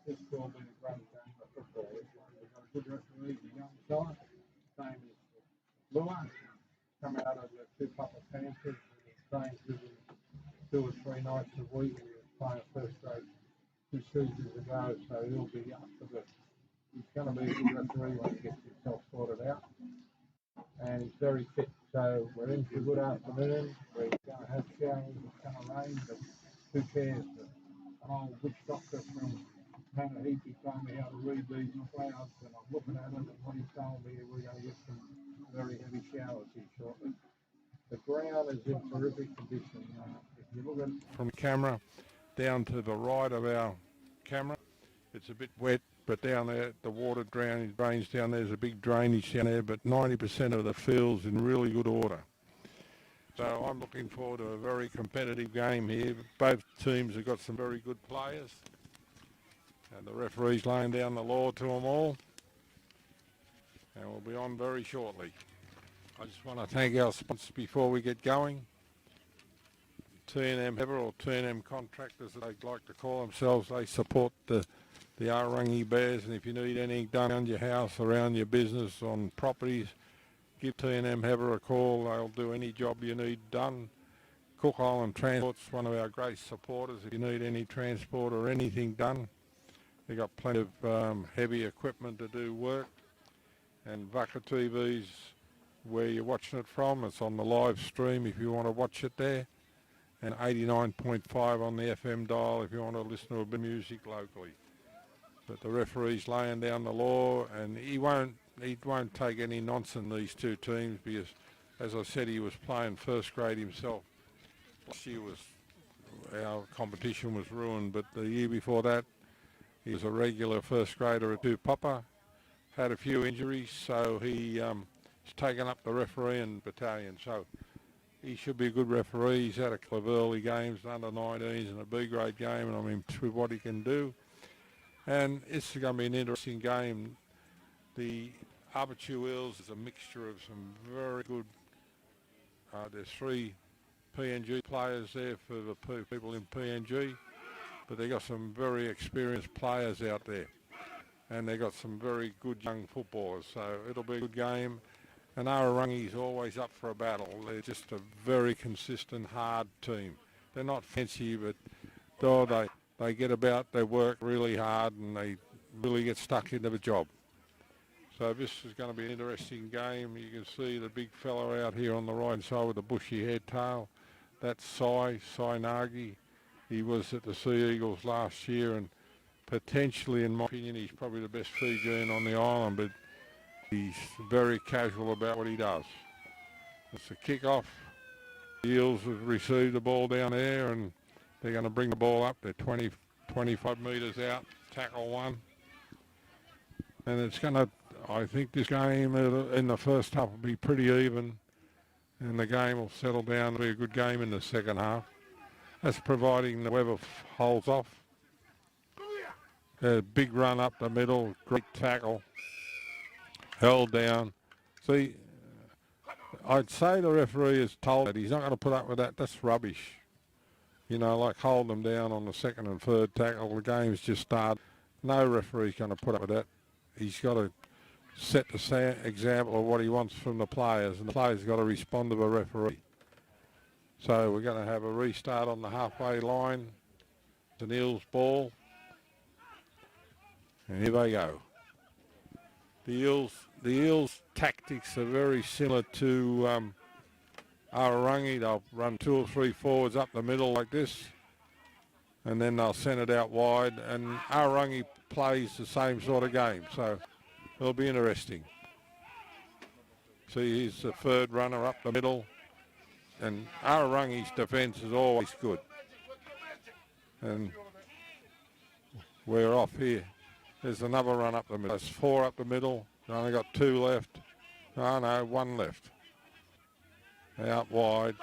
This will be a great game of football. We've got a good referee, the young fella. His name is Lua. Come out of the two Papa Panthers. He's trained with him 2 or 3 nights a week. He was playing first grade 2 seasons ago, so he'll be up for the. He's going to be a good referee when he gets himself sorted out. And he's very fit. So we're in for a good afternoon. We're going to have showers. It's going to rain, but who cares? An old witch doctor from Tanahiki told me how to read these clouds, and I'm looking at them, and what he told me, we're going to get some very heavy showers here shortly. The ground is in terrific condition. If you look at from the camera down to the right of our camera, it's a bit wet, but down there the water drains down there. There's a big drainage down there, but 90% of the field's in really good order. So I'm looking forward to a very competitive game here. Both teams have got some very good players. And the referee's laying down the law to them all. And we'll be on very shortly. I just want to thank our sponsors before we get going. T&M Heather, or T&M Contractors, as they like to call themselves. They support the Arorangi Bears, and if you need anything done around your house, around your business, on properties, give T&M Heather a call. They'll do any job you need done. Cook Island Transport's one of our great supporters. If you need any transport or anything done, they've got plenty of heavy equipment to do work. And Vaka TV's where you're watching it from. It's on the live stream if you want to watch it there. And 89.5 on the FM dial if you want to listen to a bit of music locally. But the referee's laying down the law, and he won't take any nonsense, these two teams, because, as I said, he was playing first grade himself. Last year our competition was ruined, but the year before that, he was a regular first grader at 2 Papa, had a few injuries, so he's taken up the refereeing battalion. So he should be a good referee. He's had a couple of early games, under 19s and a B grade game, and I'm impressed with what he can do. And it's going to be an interesting game. The Avatiu Eels is a mixture of some very good, there's 3 PNG players there for the people in PNG, but they got some very experienced players out there, and they got some very good young footballers, so it'll be a good game. And Arorangi's always up for a battle. They're just a very consistent, hard team. They're not fancy, but they get about their work really hard, and they really get stuck into the job. So this is going to be an interesting game. You can see the big fella out here on the right side with the bushy head tail. That's Sai Nagi. He was at the Sea Eagles last year, and potentially, in my opinion, he's probably the best Fijian on the island, but he's very casual about what he does. It's a kick-off. The Eels have received the ball down there, and they're going to bring the ball up. They're 25 metres out, tackle one. And it's going to, I think this game in the first half will be pretty even, and the game will settle down to be a good game in the second half. That's providing the weather holds off. A big run up the middle, great tackle, held down. See, I'd say the referee is told that he's not going to put up with that. That's rubbish. You know, like hold them down on the second and third tackle. The game's just started. No referee's going to put up with that. He's got to set the example of what he wants from the players, and the players got to respond to the referee. So we're going to have a restart on the halfway line. It's an Eels ball. And here they go. The Eels tactics are very similar to Arorangi. They'll run 2 or 3 forwards up the middle like this, and then they'll send it out wide. And Arorangi plays the same sort of game, so it'll be interesting. See, here's the third runner up the middle, and Arorangi's defence is always good. And we're off here. There's another run up the middle. There's 4 up the middle. Only got 2 left. Oh no, 1 left. Out wide.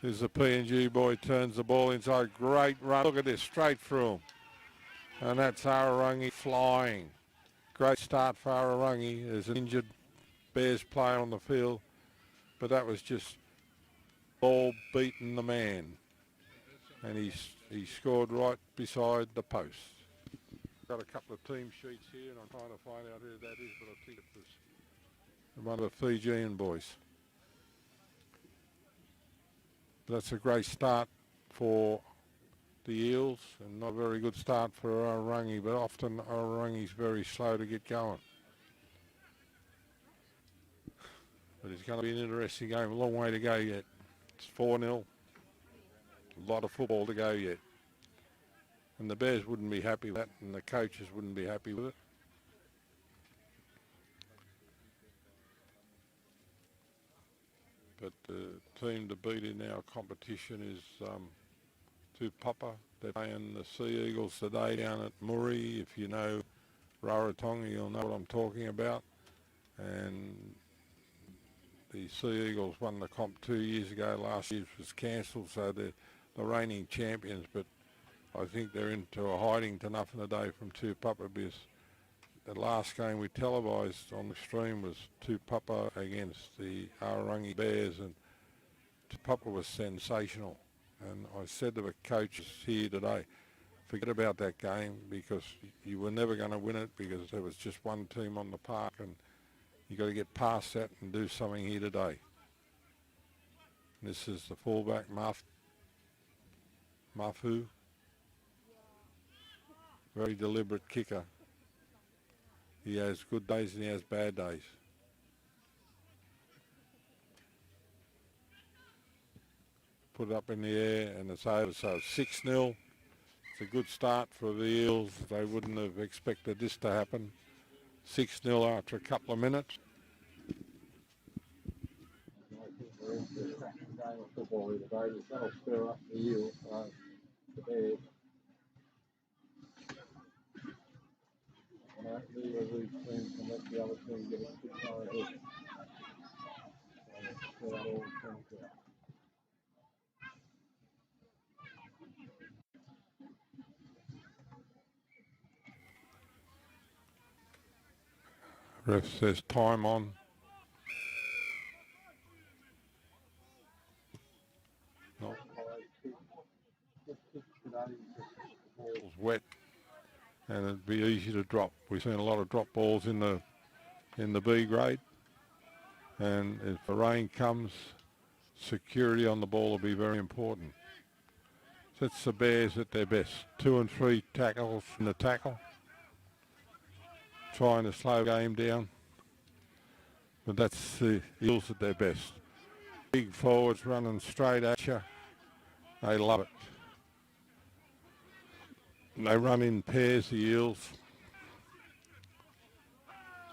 There's the PNG boy, turns the ball inside. Great run. Look at this, straight through him. And that's Arorangi flying. Great start for Arorangi. There's an injured Bears player on the field, but that was just ball beating the man. And he scored right beside the post. Got a couple of team sheets here, and I'm trying to find out who that is, but I think it was one of the Fijian boys. But that's a great start for the Eels, and not a very good start for Arorangi, but often Arorangi's very slow to get going. But it's going to be an interesting game, a long way to go yet. It's 4-0, a lot of football to go yet. And the Bears wouldn't be happy with that, and the coaches wouldn't be happy with it. But the team to beat in our competition is Tupapa. They're playing the Sea Eagles today down at Murray. If you know Rarotonga, you'll know what I'm talking about. And the Sea Eagles won the comp 2 years ago. Last year's was cancelled, so they're the reigning champions. But I think they're into a hiding to nothing today from Tupapa, because the last game we televised on the stream was Tupapa against the Arorangi Bears, and Tupapa was sensational. And I said to the coaches here today, forget about that game, because you were never going to win it, because there was just one team on the park, and you got to get past that and do something here today. This is the fullback, Mafu. Very deliberate kicker. He has good days and he has bad days. Put it up in the air and it's over. So 6-0. It's a good start for the Eels. They wouldn't have expected this to happen. 6-0 after a couple of minutes. I think we're into a cracking game of football here today. That'll stir up the Eels. The Bears. And neither of these teams can let the other team get a quick go ahead. So that all comes out. Ref says time on. No. Ball's wet, and it'd be easy to drop. We've seen a lot of drop balls in the B grade, and if the rain comes, security on the ball will be very important. So it's the Bears at their best. 2 and 3 tackles in the tackle, trying to slow the game down. But that's the Eels at their best. Big forwards running straight at you. They love it. And they run in pairs, the Eels.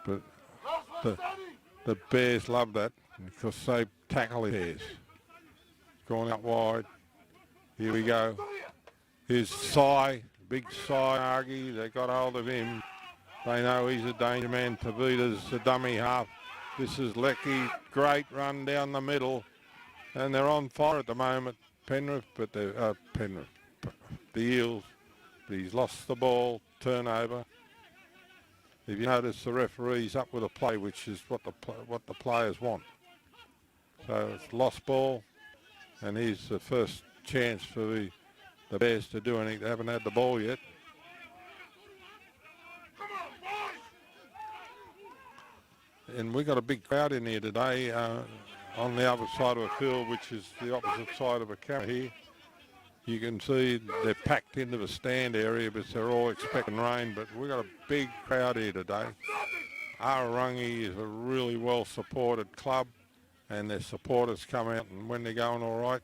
But the Bears love that because they tackle in pairs. Going up wide. Here we go. Here's Sai, big Arorangi. They got hold of him. They know he's a danger man. Tavita's the dummy half. This is Lecky. Great run down the middle. And they're on fire at the moment. Penrith, but they're the Eels. But he's lost the ball. Turnover. If you notice, the referee's up with a play, which is what the players want. So it's lost ball, and here's the first chance for the Bears to do anything. They haven't had the ball yet. And we've got a big crowd in here today on the other side of the field, which is the opposite side of a camera here. You can see they're packed into the stand area, but they're all expecting rain. But we've got a big crowd here today. Arorangi is a really well-supported club, and their supporters come out, and when they're going all right,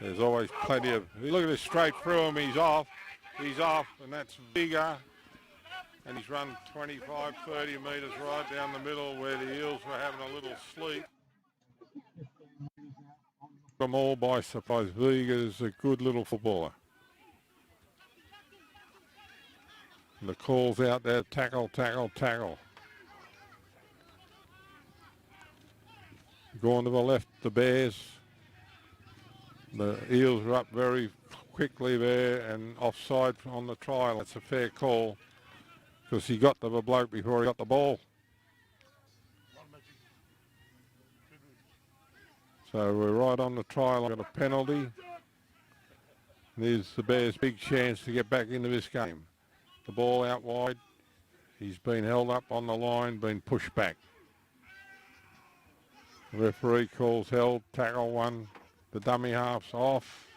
there's always plenty of... Look at this, straight through him, he's off, and that's bigger. And he's run 25, 30 metres right down the middle where the Eels were having a little sleep. Them all by surprise. Viga's a good little footballer. And the call's out there, tackle, tackle, tackle. Going to the left, the Bears. The Eels are up very quickly there and offside on the trial. It's a fair call because he got to the bloke before he got the ball. So we're right on the trial. Got a penalty. There's the Bears' big chance to get back into this game. The ball out wide. He's been held up on the line, been pushed back. The referee calls held, tackle one. The dummy half's off.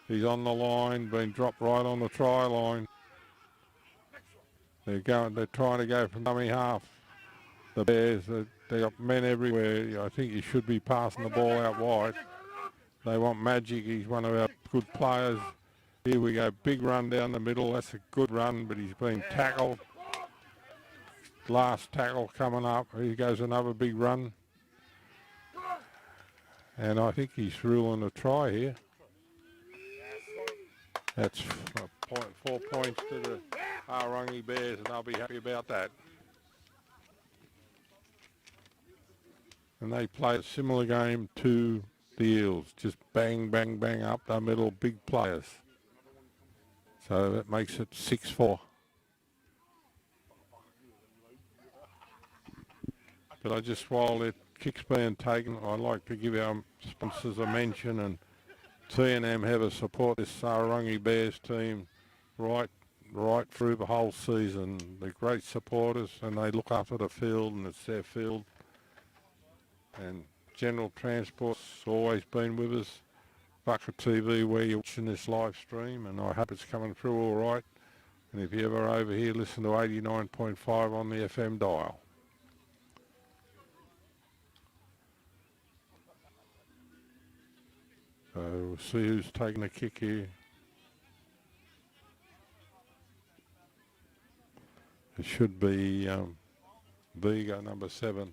He's on the line, been dropped right on the try line. They're trying to go from dummy half. The Bears, they got men everywhere. I think he should be passing the ball out wide. They want Magic. He's one of our good players. Here we go, big run down the middle. That's a good run, but he's been tackled. Last tackle coming up. Here goes another big run. And I think he's ruling a try here. That's 4 points to the Arorangi Bears, and I'll be happy about that. And they play a similar game to the Eels. Just bang, bang, bang up the middle, big players. So that makes it 6-4. But I just, while it kicks being taken, I'd like to give our sponsors a mention, and T&M have a support this Arorangi Bears team right through the whole season. They're great supporters, and they look after the field, and it's their field. And General Transport's always been with us. Bucket TV, where you're watching this live stream, and I hope it's coming through all right. And if you're ever over here, listen to 89.5 on the FM dial. So we'll see who's taking the kick here. It should be Vigo, number 7.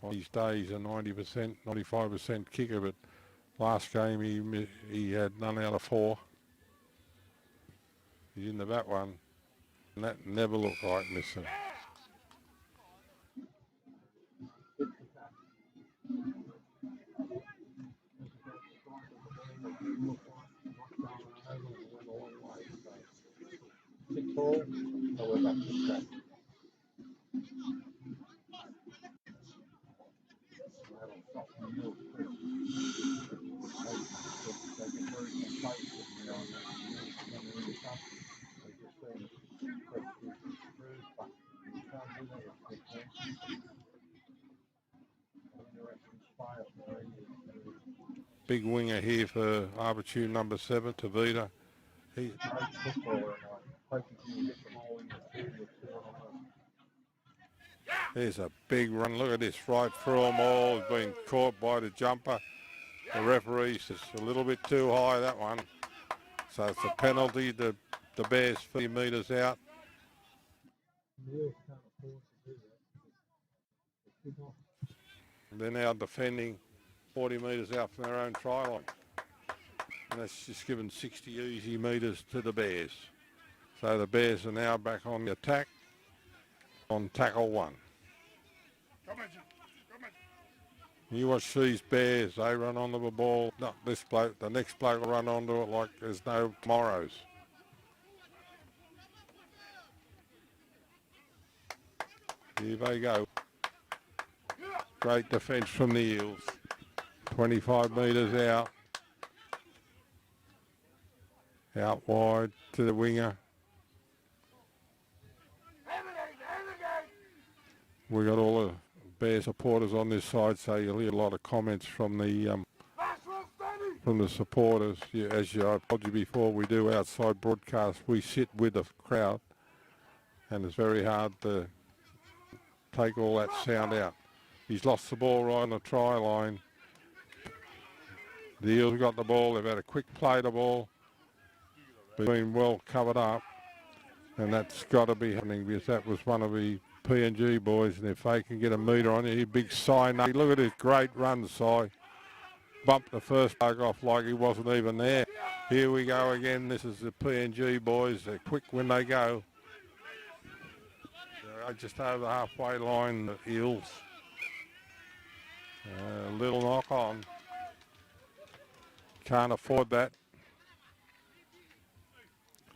On these days, a 90%, 95% kicker, but last game he had none out of 4. He's in the back one, and that never looked like missing. Big winger here for Avatiu, number 7, Tavita. There's a big run. Look at this, right through them all. He's been caught by the jumper. The referee says a little bit too high, that one. So it's a penalty. The Bears 30 metres out. They're now defending 40 metres out from their own try line. And that's just given 60 easy metres to the Bears. So the Bears are now back on the attack on tackle 1. You watch these Bears, they run onto the ball. Not this bloke, the next bloke will run onto it like there's no tomorrows. Here they go. Great defence from the Eels. 25 metres out. Out wide to the winger. We got all the Bear supporters on this side, so you'll hear a lot of comments from the supporters. As I told you before, we do outside broadcast. We sit with the crowd, and it's very hard to take all that sound out. He's lost the ball right on the try line. The Eels got the ball. They've had a quick play the ball. Been well covered up, and that's got to be happening because that was one of the P&G boys, and if they can get a metre on you, big Si. Look at this great run, Si. Bumped the first bloke off like he wasn't even there. Here we go again. This is the P&G boys. They're quick when they go. They're just over the halfway line, the Eels. A little knock on. Can't afford that,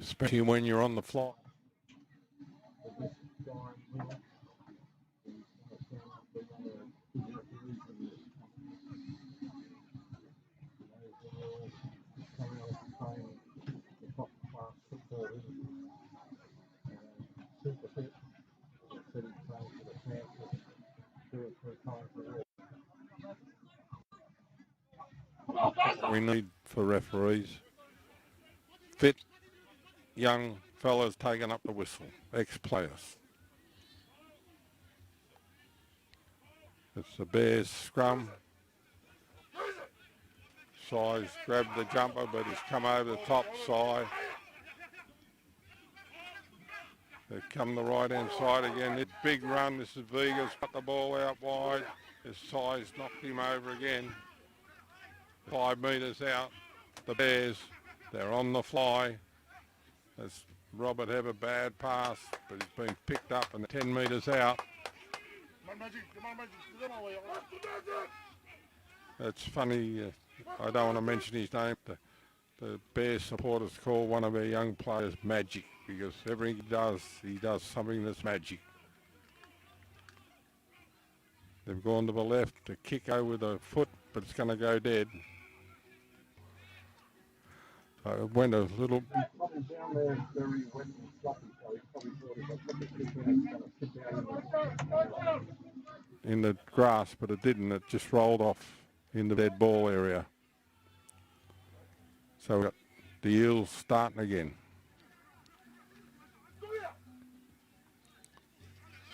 especially when you're on the fly. we need for referees. Fit, young fellas taking up the whistle, ex-players. It's the Bears scrum. Size grabbed the jumper, but he's come over the top side. They've come the right-hand side again. This big run, this is Viga's got the ball out wide. His size knocked him over again. 5 metres out. The Bears, they're on the fly. As Robert have a bad pass, but he's been picked up and 10 metres out. It's funny, I don't want to mention his name. The Bears supporters call one of our young players Magic because everything he does something that's magic. They've gone to the left to kick over the foot, but it's going to go dead. So it went a little... Probably down there very wet and sloppy, so he probably thought if I put the kick in, it's going to sit down in the grass, but it didn't. It just rolled off in the dead ball area. So we've got the Eels starting again.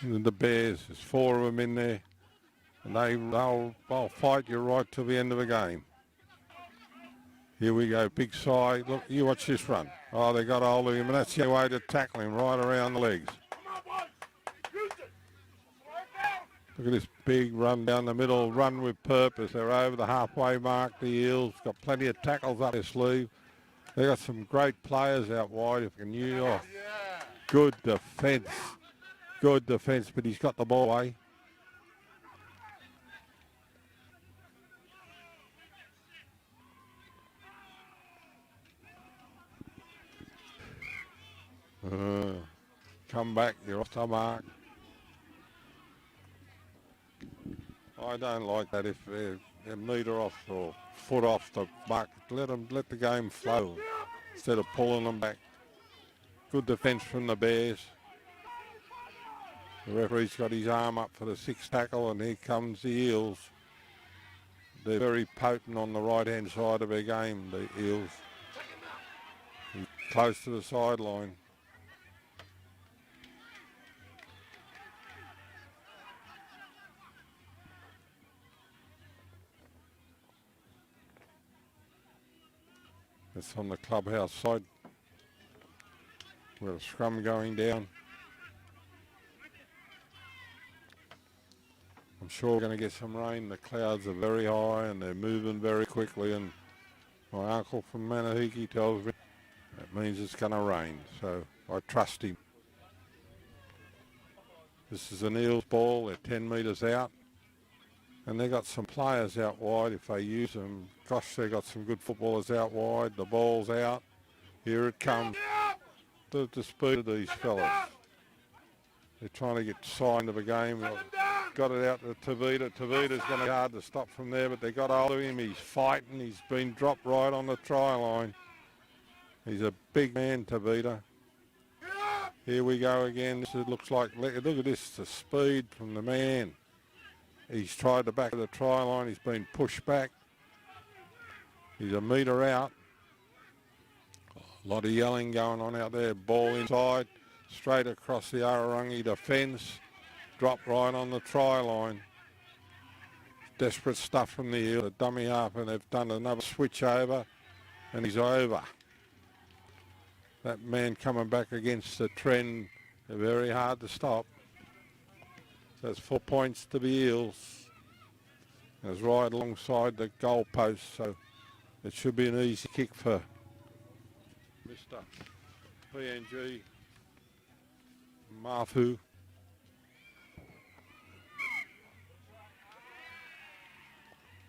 And the Bears, there's 4 of them in there, and they'll fight you right till the end of the game. Here we go, big side. Look, you watch this run. Oh, they got hold of him, and that's the way to tackle him, right around the legs. Look at this big run down the middle, run with purpose. They're over the halfway mark, the Eels. Got plenty of tackles up their sleeve. They got some great players out wide. If you can use off. Good defence. Good defence, but he's got the ball away. Come back, you're off the mark. I don't like that if they're a metre off or foot off the mark. Let the game flow instead of pulling them back. Good defence from the Bears. The referee's got his arm up for the 6th tackle, and here comes the Eels. They're very potent on the right-hand side of their game, the Eels. Close to the sideline. It's on the clubhouse side. We've got a scrum going down. I'm sure we're going to get some rain. The clouds are very high and they're moving very quickly, and my uncle from Manahiki tells me that means it's going to rain, so I trust him. This is an Eels ball. They're 10 metres out, and they've got some players out wide if they use them. Gosh, they've got some good footballers out wide. The ball's out. Here it comes. The speed of these fellas. They're trying to get signed of a game. Got it out to Tavita. Tavita's going to be hard to stop from there, but they got hold of him. He's fighting. He's been dropped right on the try line. He's a big man, Tavita. Here we go again. This looks like, look at this, the speed from the man. He's tried the back of the try line. He's been pushed back. He's a metre out. A lot of yelling going on out there. Ball inside, straight across the Arorangi defence. Dropped right on the try line. Desperate stuff from the Eels. The dummy half, and they've done another switch over, and he's over. That man coming back against the trend, they're very hard to stop. So it's 4 points to the Eels. It's right alongside the goal post, so it should be an easy kick for Mr. PNG Mafu.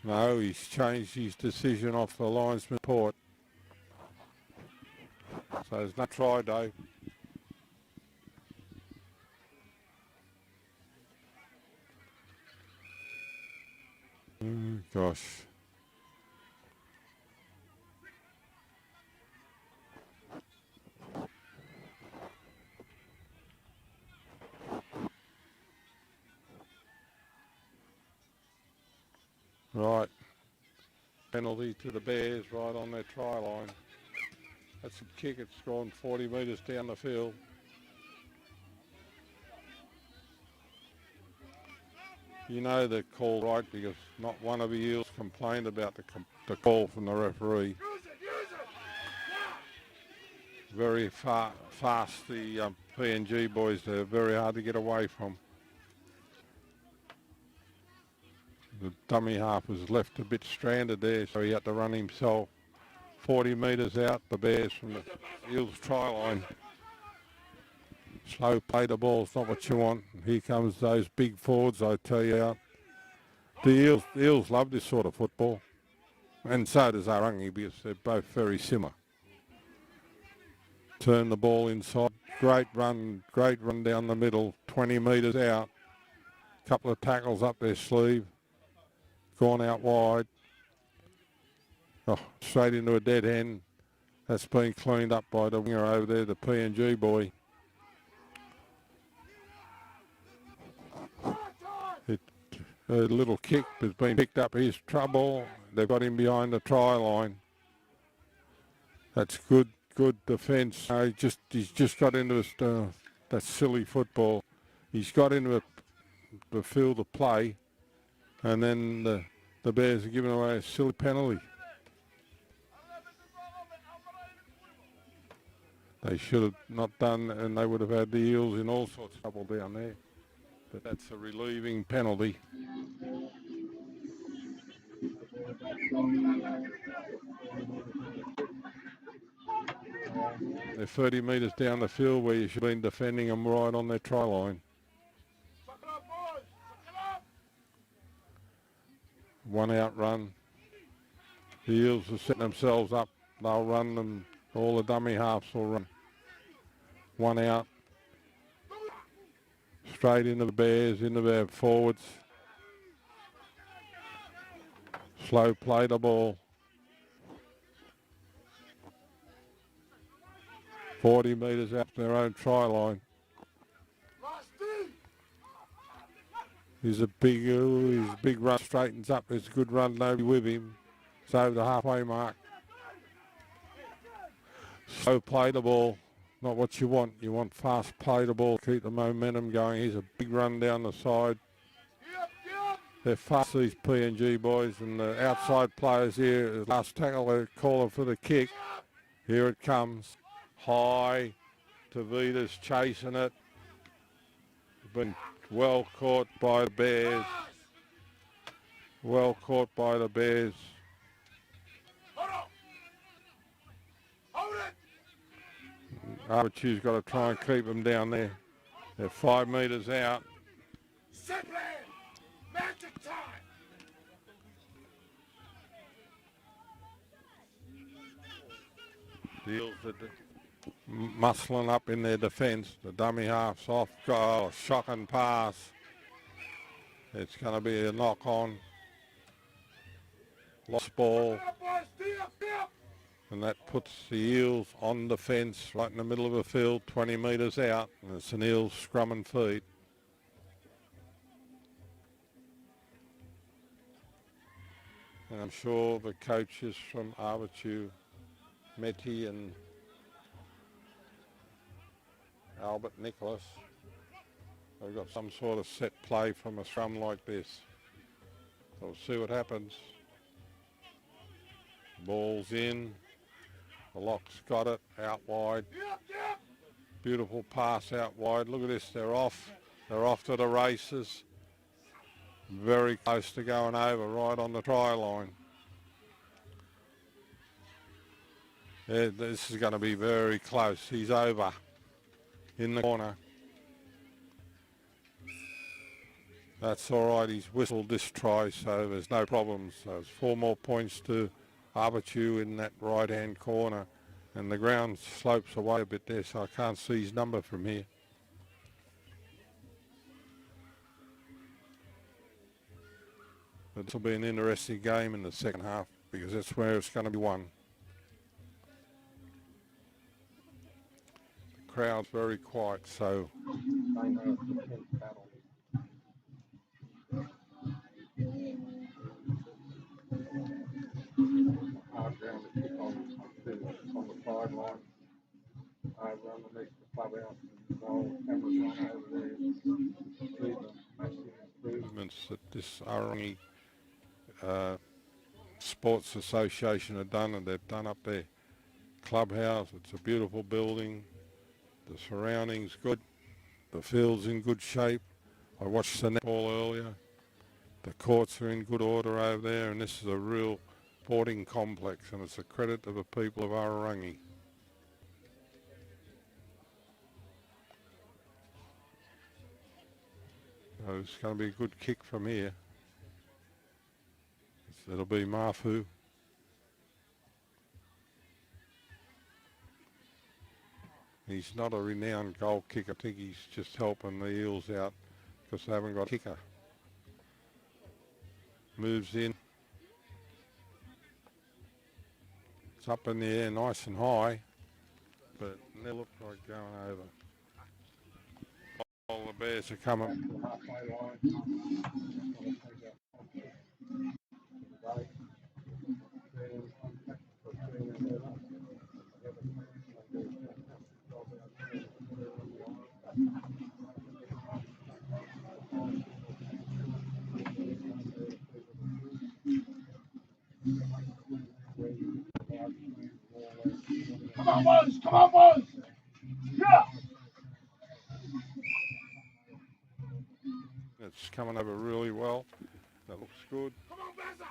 No, he's changed his decision off the linesman report. So there's no try, Dave. Oh, gosh. Right. penalty to the Bears right on their try line. That's a kick. It's gone 40 metres down the field. You know they're called right because not one of the Eels complained about the call from the referee. Very fast, the PNG boys, they're very hard to get away from. The dummy half was left a bit stranded there, so he had to run himself 40 metres out, the Bears from the Eels try line. Slow play the ball's not what you want. Here comes those big forwards, I tell you. The Eels love this sort of football, and so does Arorangi because they're both very similar. Turn the ball inside, great run down the middle, 20 metres out. Couple of tackles up their sleeve, gone out wide. Oh, straight into a dead end. That's been cleaned up by the winger over there, the PNG boy. A little kick has been picked up. Here's trouble. They've got him behind the try line. That's good defence. He's just got into that silly football. He's got into the field of play, and then the Bears are giving away a silly penalty. They should have not done, and they would have had the Eels in all sorts of trouble down there. But that's a relieving penalty. They're 30 metres down the field where you should have been defending them right on their try line. One out run. The Eels are setting themselves up. They'll run them. All the dummy halves will run. One out. Straight into the Bears, into their forwards. Slow play the ball. 40 metres out their own try line. He's a big run, straightens up. There's a good run, nobody with him. It's over the halfway mark. Slow play the ball. Not what you want. You want fast play the ball, keep the momentum going. Here's a big run down the side. They're fast, these PNG boys, and the outside players here. Last tackle, they're calling for the kick. Here it comes. High. Tavita's chasing it. Been well caught by the Bears. Well caught by the Bears. Avatiu's got to try and keep them down there. They're 5 metres out. The Eels are muscling up in their defence. The dummy half's off. Oh, shocking pass. It's going to be a knock on. Lost ball. And that puts the Eels on the fence right in the middle of the field, 20 metres out. And it's an Eels scrum and feed. And I'm sure the coaches from Avatiu, Meti and Albert Nicholas, they've got some sort of set play from a scrum like this. So we'll see what happens. Ball's in. The lock's got it out wide. Beautiful pass out wide. Look at this. They're off. They're off to the races. Very close to going over right on the try line. Yeah, this is going to be very close. He's over in the corner. That's all right. He's whistled this try, so there's no problems. So there's 4 more points to Avatiu in that right-hand corner. And the ground slopes away a bit there, so I can't see his number from here. But this will be an interesting game in the second half because that's where it's going to be won. The crowd's very quiet, so sideline, over underneath the clubhouse, and all cameras on over there. See the massive improvement. That this Arorangi Sports Association have done, and they've done up their clubhouse. It's a beautiful building. The surroundings good. The field's in good shape. I watched the netball earlier. The courts are in good order over there, and this is a real sporting complex, and it's a credit to the people of Arorangi. So it's going to be a good kick from here. It'll be Mafu. He's not a renowned goal kicker. I think he's just helping the Eels out because they haven't got a kicker. Moves in. It's up in the air nice and high, but they look like going over. All the Bears are coming. Come on, boys! Come on, boys! Yeah! It's coming over really well. That looks good. Come on, Beza!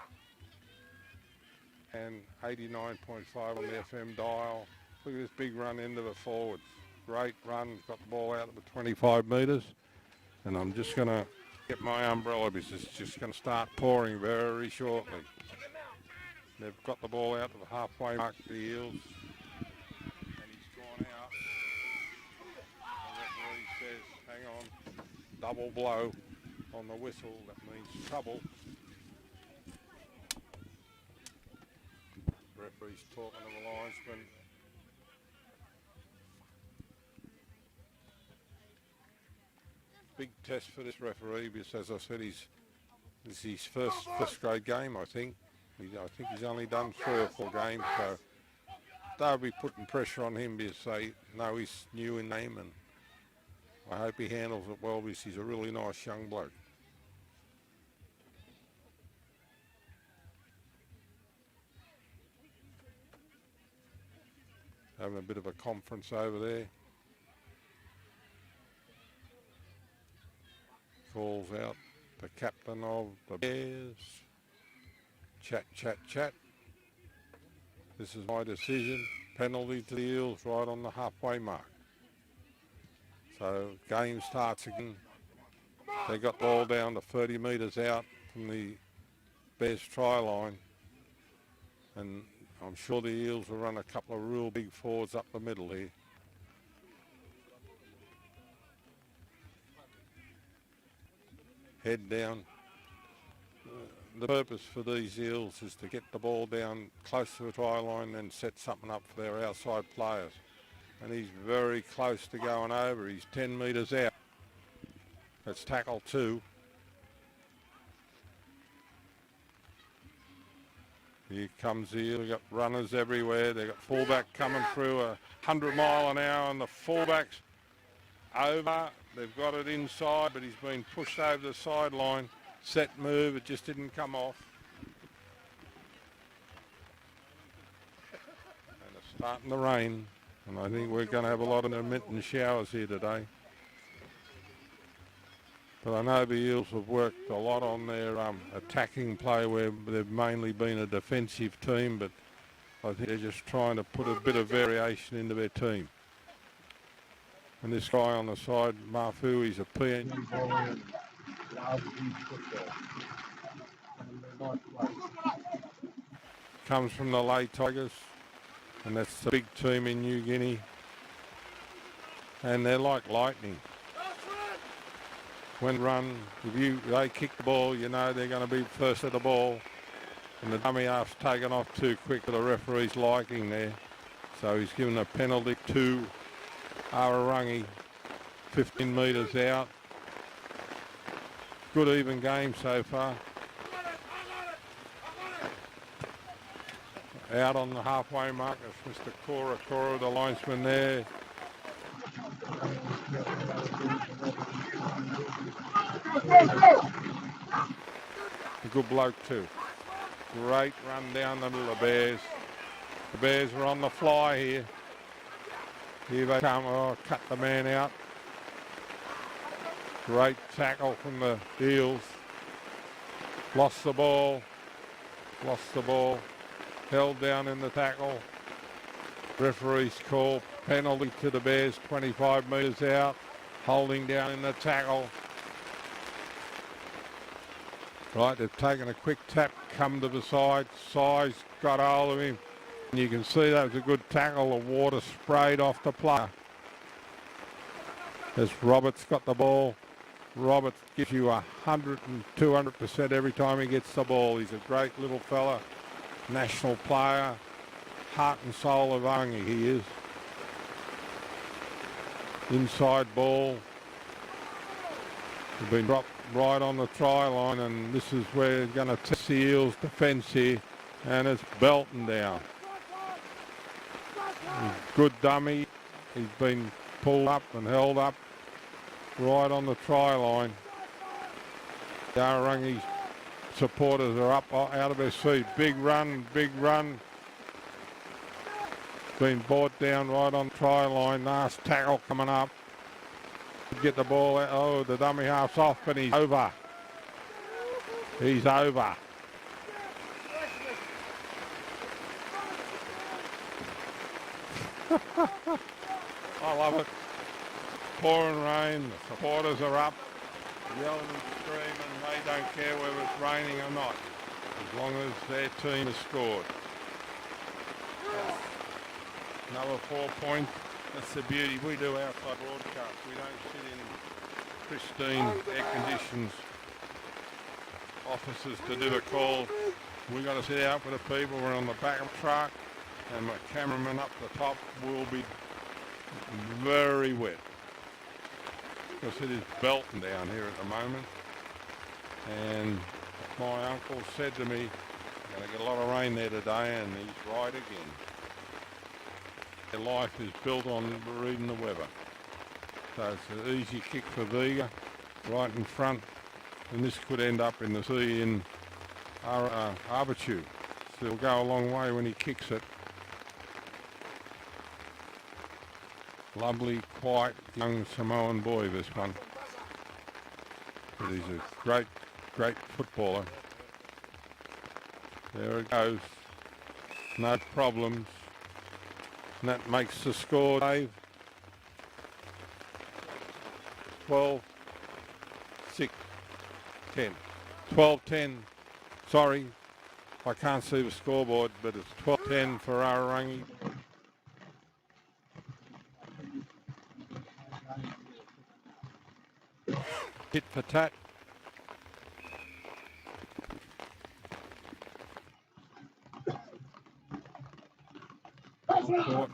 And 89.5 on the FM dial. Look at this big run into the forwards. Great run. Got the ball out at the 25 metres. And I'm just going to get my umbrella because it's just going to start pouring very shortly. They've got the ball out to the halfway mark, the Eels. And he's gone out. The referee says, hang on, double blow on the whistle. That means trouble. Referee's talking to the linesman. Big test for this referee because, as I said, this is his first grade game, I think. I think he's only done 3 or 4 games, so they'll be putting pressure on him because they know he's new in name, and I hope he handles it well because he's a really nice young bloke. Having a bit of a conference over there. Calls out the captain of the Bears. Chat, chat, chat. This is my decision. Penalty to the Eels right on the halfway mark. So game starts again. They got the ball down to 30 metres out from the Bears try line. And I'm sure the Eels will run a couple of real big forwards up the middle here. Head down. The purpose for these Eels is to get the ball down close to the try line and set something up for their outside players. And he's very close to going over. He's 10 metres out. That's tackle 2. Here comes the Eel. They've got runners everywhere. They've got fullback coming through 100 mile an hour, and the fullback's over. They've got it inside, but he's been pushed over the sideline. Set move, it just didn't come off. And it's starting to rain, and I think we're going to have a lot of intermittent showers here today. But I know the Eels have worked a lot on their attacking play where they've mainly been a defensive team, but I think they're just trying to put a bit of variation into their team. And this guy on the side, Mafu, he's a PN. Comes from the Lay Tigers, and that's the big team in New Guinea. And they're like lightning. When run, if they kick the ball, you know they're going to be first at the ball. And the dummy half's taken off too quick for the referee's liking there. So he's given a penalty to Arorangi, 15 metres out. Good even game so far. out on the halfway mark. That's Mr. Cora, the linesman there. A good bloke too. Great run down the middle of the Bears. The Bears are on the fly here. Here they come. Oh, cut the man out. Great tackle from the Eels. Lost the ball. Held down in the tackle. Referee's call. Penalty to the Bears, 25 metres out. Holding down in the tackle. Right, they've taken a quick tap, come to the side. Size got hold of him. And you can see that was a good tackle. The water sprayed off the player. As Roberts got the ball. Roberts gives you 100 and 200% every time he gets the ball. He's a great little fella. National player. Heart and soul of Arorangi, he is. Inside ball. They've been dropped right on the try line, and this is where they're going to test the Eels' defence here, and it's Belton down. Good dummy. He's been pulled up and held up right on the try line. The Arorangi supporters are up out of their seat. Big run. Been brought down right on the try line. Nice tackle coming up. Get the ball out. Oh, the dummy half's off, and he's over. He's over. I love it. Pouring rain. The supporters are up, yelling and screaming. They don't care whether it's raining or not, as long as their team has scored. Another 4 points. That's the beauty. We do outside broadcast. We don't sit in pristine air-conditioned offices to do the call. We've got to sit out with the people. We're on the back of the truck, and my cameraman up the top will be very wet, because it is belting down here at the moment. And my uncle said to me, "We're going to get a lot of rain there today," and he's right again. Their life is built on reading the weather. So it's an easy kick for Vega, right in front, and this could end up in the sea in Avatiu. So it'll go a long way when he kicks it. Lovely, quiet, young Samoan boy, this one. But he's a great footballer. There it goes. No problems. And that makes the score, Dave. 12, 6, 10. 12-10. Sorry, I can't see the scoreboard, but it's 12-10 for Arorangi. Hit for tat. Caught.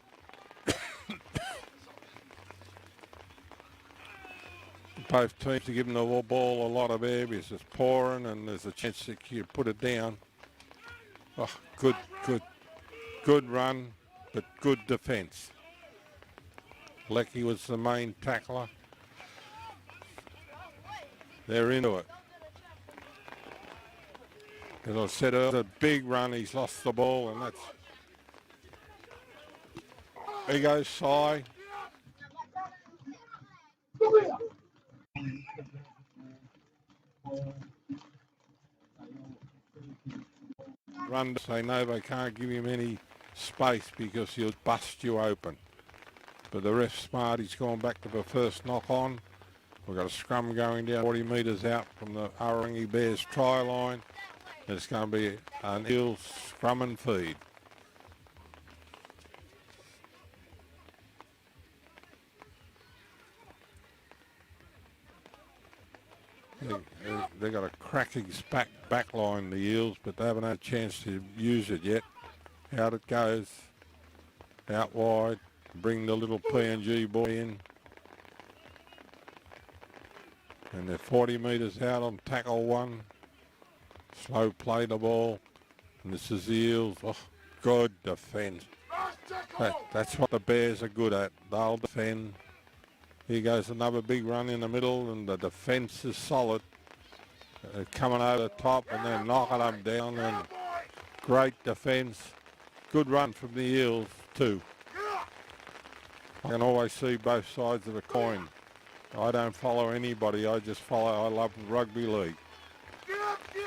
Both teams are giving the ball a lot of air because it's pouring and there's a chance that you put it down. Oh, good run, but good defence. Lecky was the main tackler. They're into it. As I said earlier, a big run, he's lost the ball, and that's... There goes Sai. Run, they know they can't give him any space because he'll bust you open. But the ref's smart, he's gone back to the first knock on. We've got a scrum going down 40 metres out from the Arorangi Bears try line. It's going to be an Eels scrum and feed. They've got a cracking back line, the Eels, but they haven't had a chance to use it yet. Out it goes. Out wide. Bring the little PNG boy in. And they're 40 metres out on tackle one. Slow play the ball. And this is the Eels. Oh, Good defence. That's what the Bears are good at. They'll defend. Here goes another big run in the middle, and the defence is solid. Coming over the top, and then knocking them down, and great defence. Good run from the Eels too. I can always see both sides of the coin. I don't follow anybody, I love rugby league.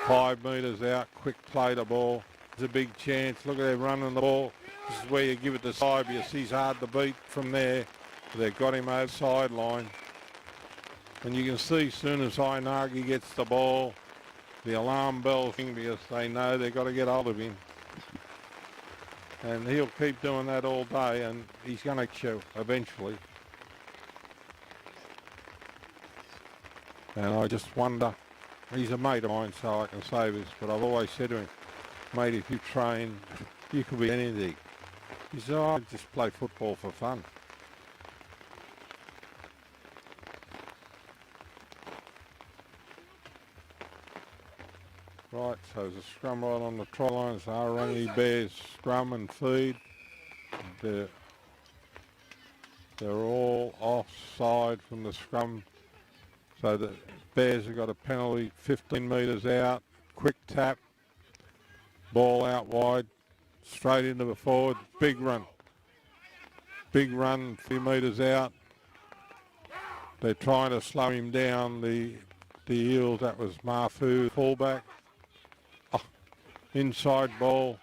5 metres out, quick play the ball. There's a big chance, look at them running the ball. This is where you give it to Sybius, he's hard to beat from there. They've got him over sideline. And you can see as soon as Arorangi gets the ball, the alarm bell thing, because they know they've got to get hold of him. And he'll keep doing that all day, and he's going to show eventually. And I just wonder, he's a mate of mine, so I can say this, but I've always said to him, mate, if you train, you could be anything. He said, I just play football for fun. Right, so there's a scrum right on the try line. So Arorangi Bears scrum and feed. They're all offside from the scrum. So the Bears have got a penalty 15 metres out. Quick tap. Ball out wide. Straight into the forward. Big run. Big run, 3 metres out. They're trying to slow him down. The Eels, that was Mafu, fullback. Inside ball,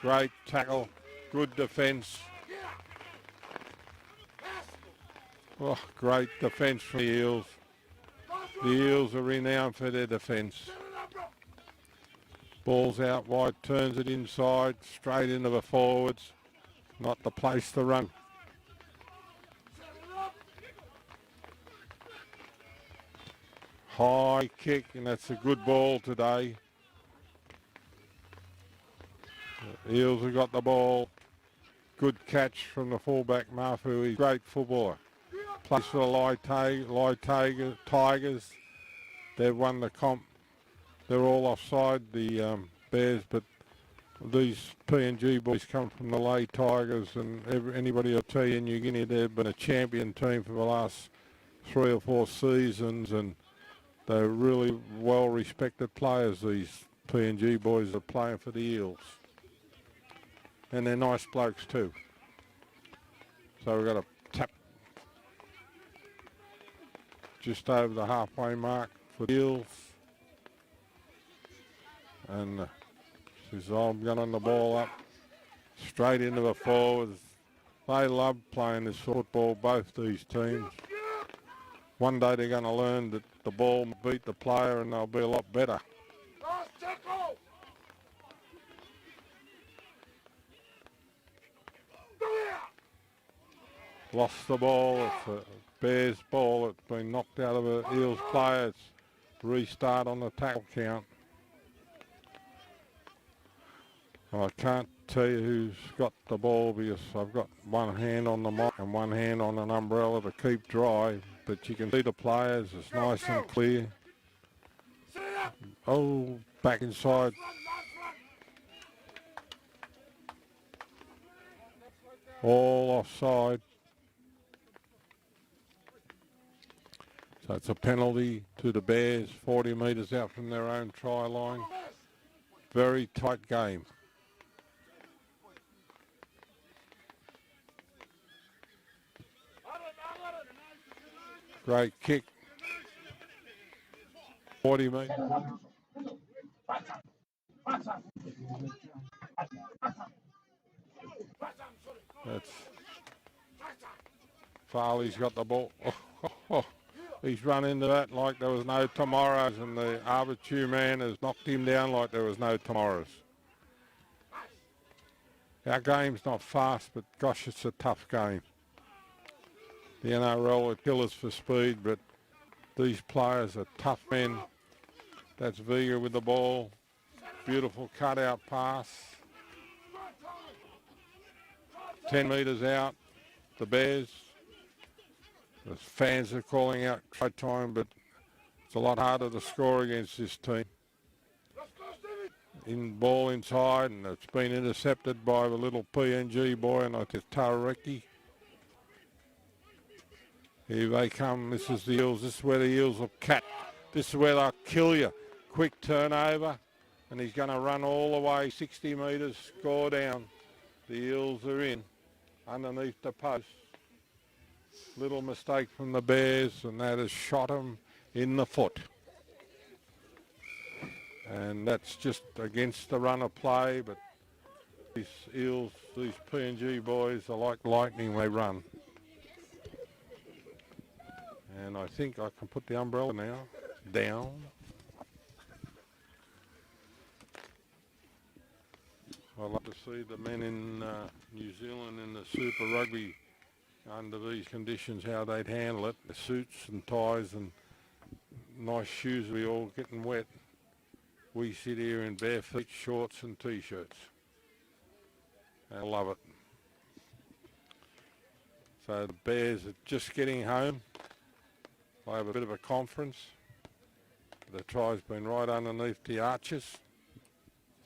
great tackle, good defence. Oh, great defence from the Eels. The Eels are renowned for their defence. Ball's out wide, turns it inside, straight into the forwards. Not the place to run. High kick, and that's a good ball today. The Eels have got the ball. Good catch from the fullback, Mafu. He's a great footballer. Plays for the Tigers. They've won the comp. They're all offside, the Bears, but these PNG boys come from the Lay Tigers, and anybody will tell you in New Guinea they've been a champion team for the last 3 or 4 seasons, and they're really well-respected players, these PNG boys are playing for the Eels. And they're nice blokes too. So we've got a tap just over the halfway mark for the Eels. And I'm gunning the ball up straight into the forwards. They love playing this football, both these teams. One day they're going to learn that the ball will beat the player, and they'll be a lot better. Lost the ball. It's a Bears ball. It's been knocked out of an Eels player. It's restart on the tackle count. I can't tell you who's got the ball because I've got one hand on the mic and one hand on an umbrella to keep dry, but you can see the players. It's nice and clear. Oh, back inside. All offside. So it's a penalty to the Bears, 40 metres out from their own try line. Very tight game. Great kick. 40 metres. That's Farley's got the ball. He's run into that like there was no tomorrows, and the Avatiu man has knocked him down like there was no tomorrows. Our game's not fast, but gosh, it's a tough game. The NRL are killers for speed, but these players are tough men. That's Vega with the ball. Beautiful cutout pass. 10 metres out, the Bears. The fans are calling out try time, but it's a lot harder to score against this team. in ball inside, and it's been intercepted by the little PNG boy, and I think it's Arorangi. Here they come. This is the Eels. This is where the Eels will cat. This is where they'll kill you. Quick turnover, and he's going to run all the way 60 metres, score down. The Eels are in underneath the post. Little mistake from the Bears, and that has shot him in the foot. And that's just against the run of play, but these Eels, these PNG boys are like lightning when they run. And I think I can put the umbrella now down. I love to see the men in New Zealand in the Super Rugby under these conditions, how they'd handle it. The suits and ties and nice shoes, we all getting wet. We sit here in bare feet, shorts and t-shirts. I love it. So the Bears are just getting home. I have a bit of a conference. The try's been right underneath the arches.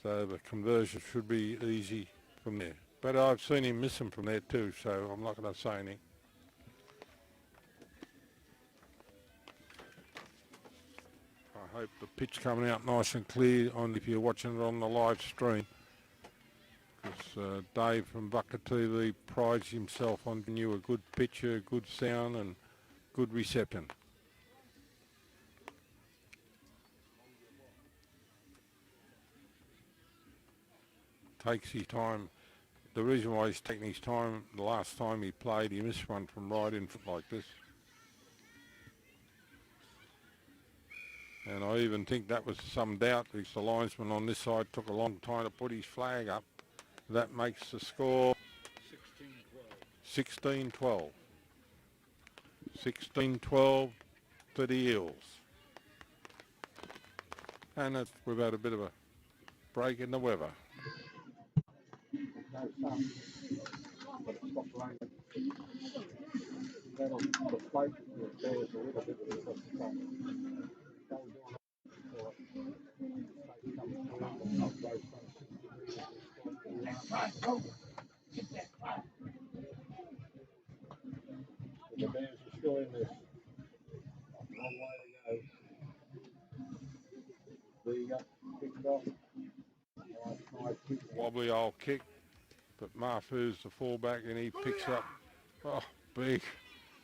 So the conversion should be easy from there. But I've seen him miss them from there too, so I'm not going to say anything. I hope the pitch coming out nice and clear on if you're watching it on the live stream. Because Dave from Bucket TV prides himself on giving you a good picture, good sound and good reception. Takes his time. The reason why he's taking his time, the last time he played, he missed one from right in like this. And I even think that was some doubt because the linesman on this side took a long time to put his flag up. That makes the score 16-12. 16-12 to the Eels. And we've had a bit of a break in the weather. No sun, but it stopped raining. That'll deflate the Bears a little bit because the sun. They'll do it for it. Comes through and not goes from 60 metres. The Bears are still in this. Long way to go. There you go. Kicked off. Nice kick. Wobbly old kick, but Mafu's the fullback and he picks up, big,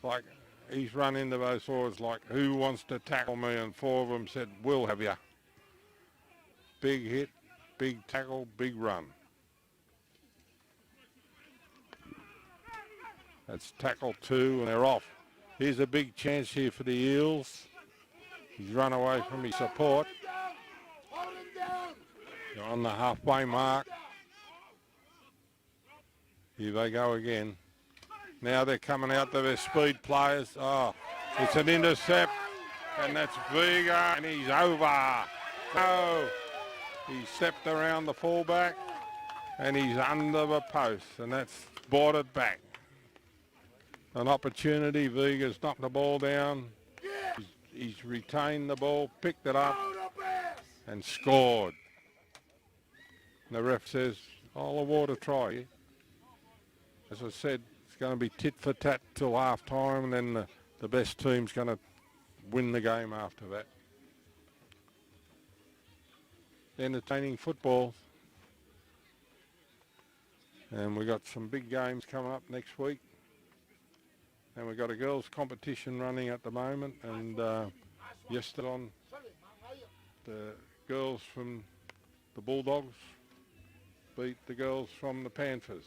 like he's run into those forwards like, who wants to tackle me? And four of them said, we'll have you. Big hit, big tackle, big run. That's tackle 2 and they're off. Here's a big chance here for the Eels. He's run away from his support. They're on the halfway mark. Here they go again. Now they're coming out to their speed players. Oh, it's an intercept, and that's Vega, and he's over. No, he stepped around the fullback, and he's under the post, and that's brought it back. An opportunity. Vega's knocked the ball down. He's retained the ball, picked it up, and scored. And the ref says, I'll award a try. As I said, it's going to be tit for tat till half time, and then the best team's going to win the game after that. Entertaining football. And we've got some big games coming up next week. And we've got a girls' competition running at the moment. And yesterday on, the girls from the Bulldogs beat the girls from the Panthers.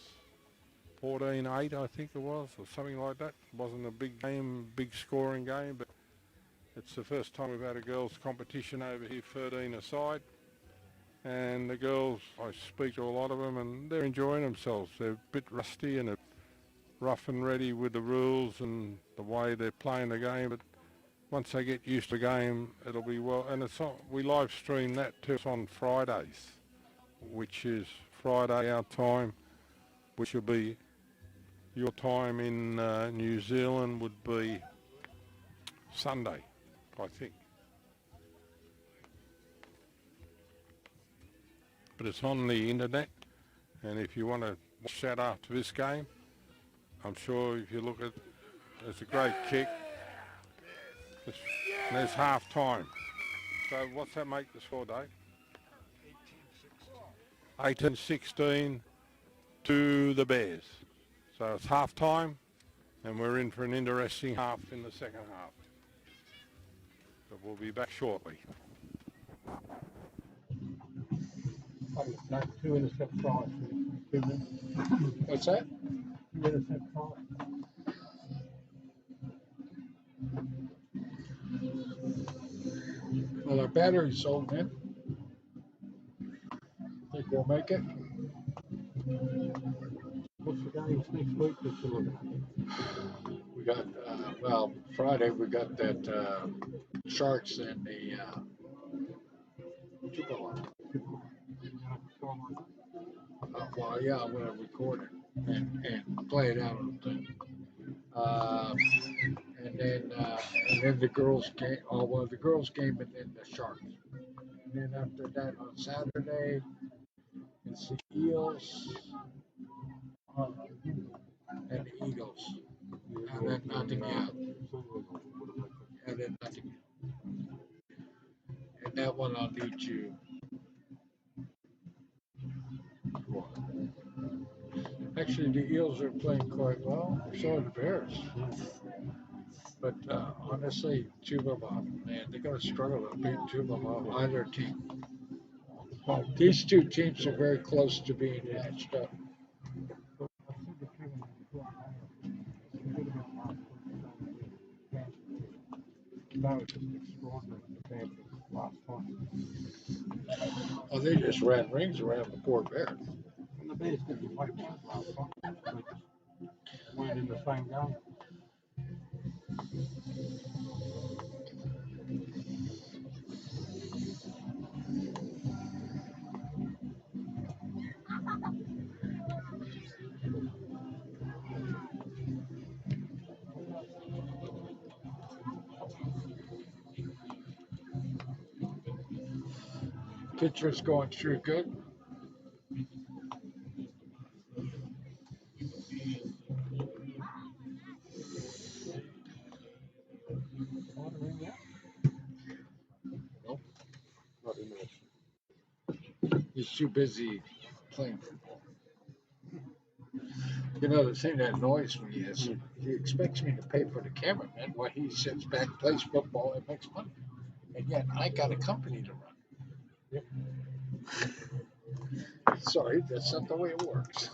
14-8, I think it was, or something like that. It wasn't a big game, big scoring game, but it's the first time we've had a girls' competition over here, 13 aside. And the girls, I speak to a lot of them, and they're enjoying themselves. They're a bit rusty and rough and ready with the rules and the way they're playing the game, but once they get used to the game, it'll be well. And it's on, we live stream that too. It's on Fridays, which is Friday our time, which will be your time in New Zealand would be Sunday, I think. but it's on the internet. And if you want to watch that after this game, I'm sure if you look at, it's a great kick. And there's half time. So what's that make the score, Dave? 18-16 to the Bears. So it's half time, and we're in for an interesting half in the second half. But we'll be back shortly. Two intercept tries. 2 minutes. What's that? 2 intercept tries. Well, our battery's sold in. Think we'll make it? What's the games next week that you're looking at? We got, well, Friday we got that Sharks and the well, yeah, I'm gonna record it and play it out on the thing. And then the girls game. Oh well, the girls game and then the Sharks. And then after that on Saturday, it's the Eels and the Eagles. And then nothing else. And then nothing. And that one I'll need you. Actually, the Eels are playing quite well. So are the Bears. But honestly, Chubama, man, they're going to struggle to beat Chubama, either team. These two teams are very close to being matched up. That was just extraordinary defense last time. Oh, they just ran rings around the poor Bears. And the Bears didn't play bad last time. They just weren't in the same game. Pitcher's going through good. Nope. Not in there. He's too busy playing football. You know, the thing that annoys me is he expects me to pay for the cameraman while he sits back, plays football, and makes money. And yet I got a company to run. Yep. Sorry, that's not the way it works.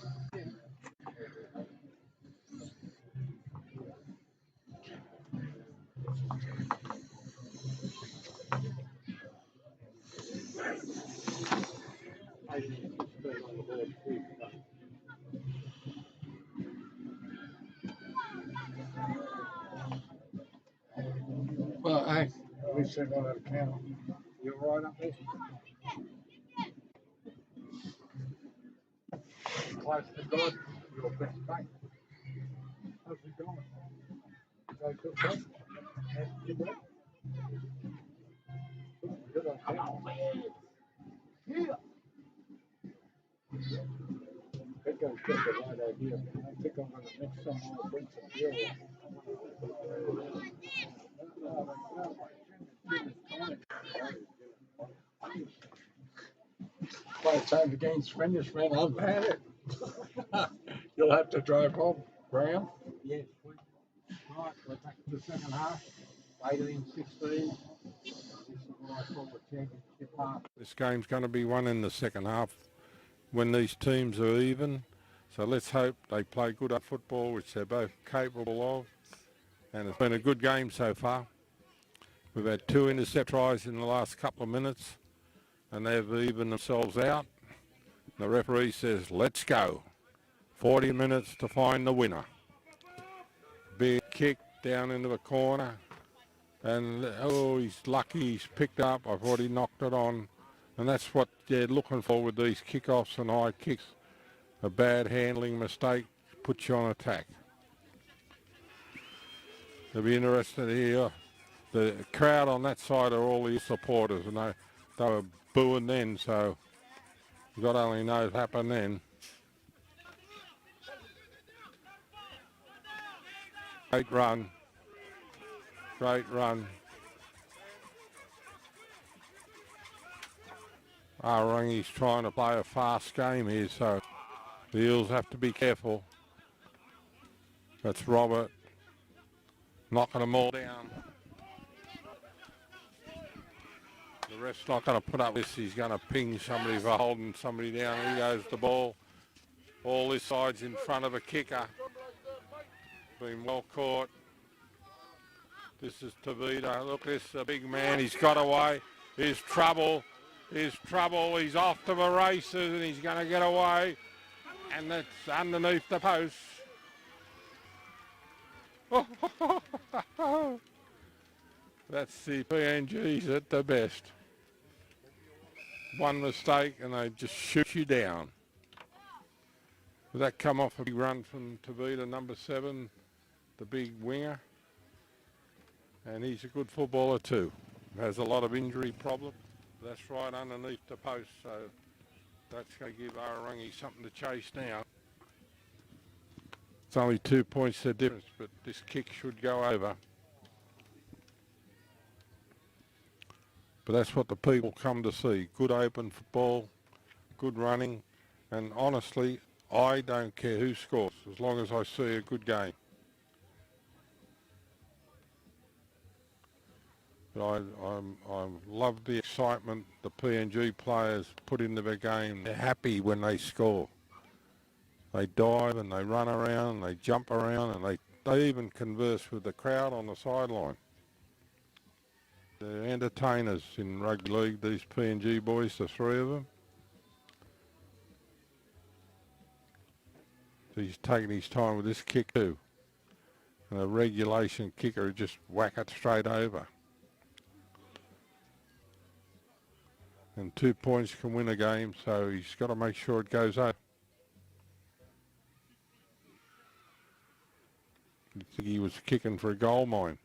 I didn't stay on the board too. Well, at least I know how to count. You all right up there? Close to God, your best mate. How's it going? Go to bed? You good? Good on camera. Yeah. I think I've got the right idea. I think I'm going to mix some more, bring some beer in. By the time the game's finished, man, I've had it. You'll have to drive home, Graham. Yes, right, we're back to the second half. 18-16. This is what I call the championship half. This game's going to be won in the second half when these teams are even. So let's hope they play good at football, which they're both capable of. And it's been a good game so far. We've had 2 intercept tries in the last couple of minutes, and they've evened themselves out. The referee says, let's go. 40 minutes to find the winner. Big kick down into the corner. And, oh, he's lucky he's picked up. I've already knocked it on. And that's what they're looking for with these kickoffs and high kicks. A bad handling mistake puts you on attack. It'll be interesting to hear. The crowd on that side are all his supporters, and they were booing then, so God only knows what happened then. Great run. Great run. Arorangi's trying to play a fast game here, so the Eels have to be careful. That's Robert knocking them all down. The ref's not going to put up this. He's going to ping somebody for holding somebody down. Here goes the ball. All this side's in front of a kicker. Been well caught. This is Tavita. Look, this is a big man. He's got away. Here's trouble. Here's trouble. He's off to the races and he's going to get away. And that's underneath the post. That's the PNGs at the best. One mistake and they just shoot you down. Did that come off a big run from Tavita, number 7, the big winger? And he's a good footballer too. Has a lot of injury problems. That's right underneath the post, so that's going to give Arorangi something to chase now. It's only 2 points the difference, but this kick should go over. But that's what the people come to see. Good open football, good running, and honestly, I don't care who scores as long as I see a good game. But I love the excitement the PNG players put into their game. They're happy when they score. They dive and they run around and they jump around and they even converse with the crowd on the sideline. They're entertainers in rugby league, these PNG boys, the 3 of them. So he's taking his time with this kick too. And a regulation kicker just whack it straight over. And 2 points can win a game, so he's got to make sure it goes over. I think he was kicking for a goal mine.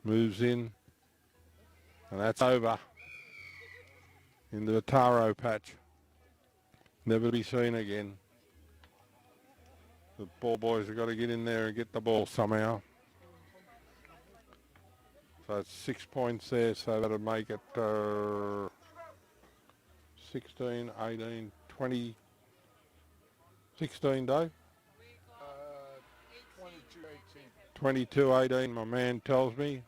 Moves in, and that's over. Into the taro patch. Never to be seen again. The ball boys have got to get in there and get the ball somehow. So it's 6 points there, so that'll make it 16, 18, 20, 16, Dave? 22-18, my man tells me.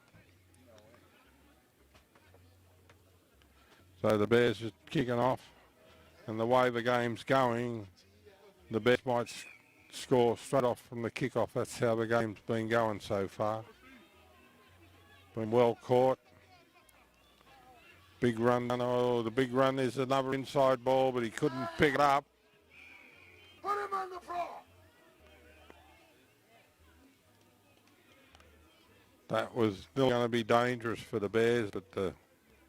So the Bears are kicking off, and the way the game's going, the Bears might score straight off from the kickoff. That's how the game's been going so far. Been well caught. Big run. Oh, the big run is another inside ball, but he couldn't pick it up. Put him on the floor. That was still going to be dangerous for the Bears, but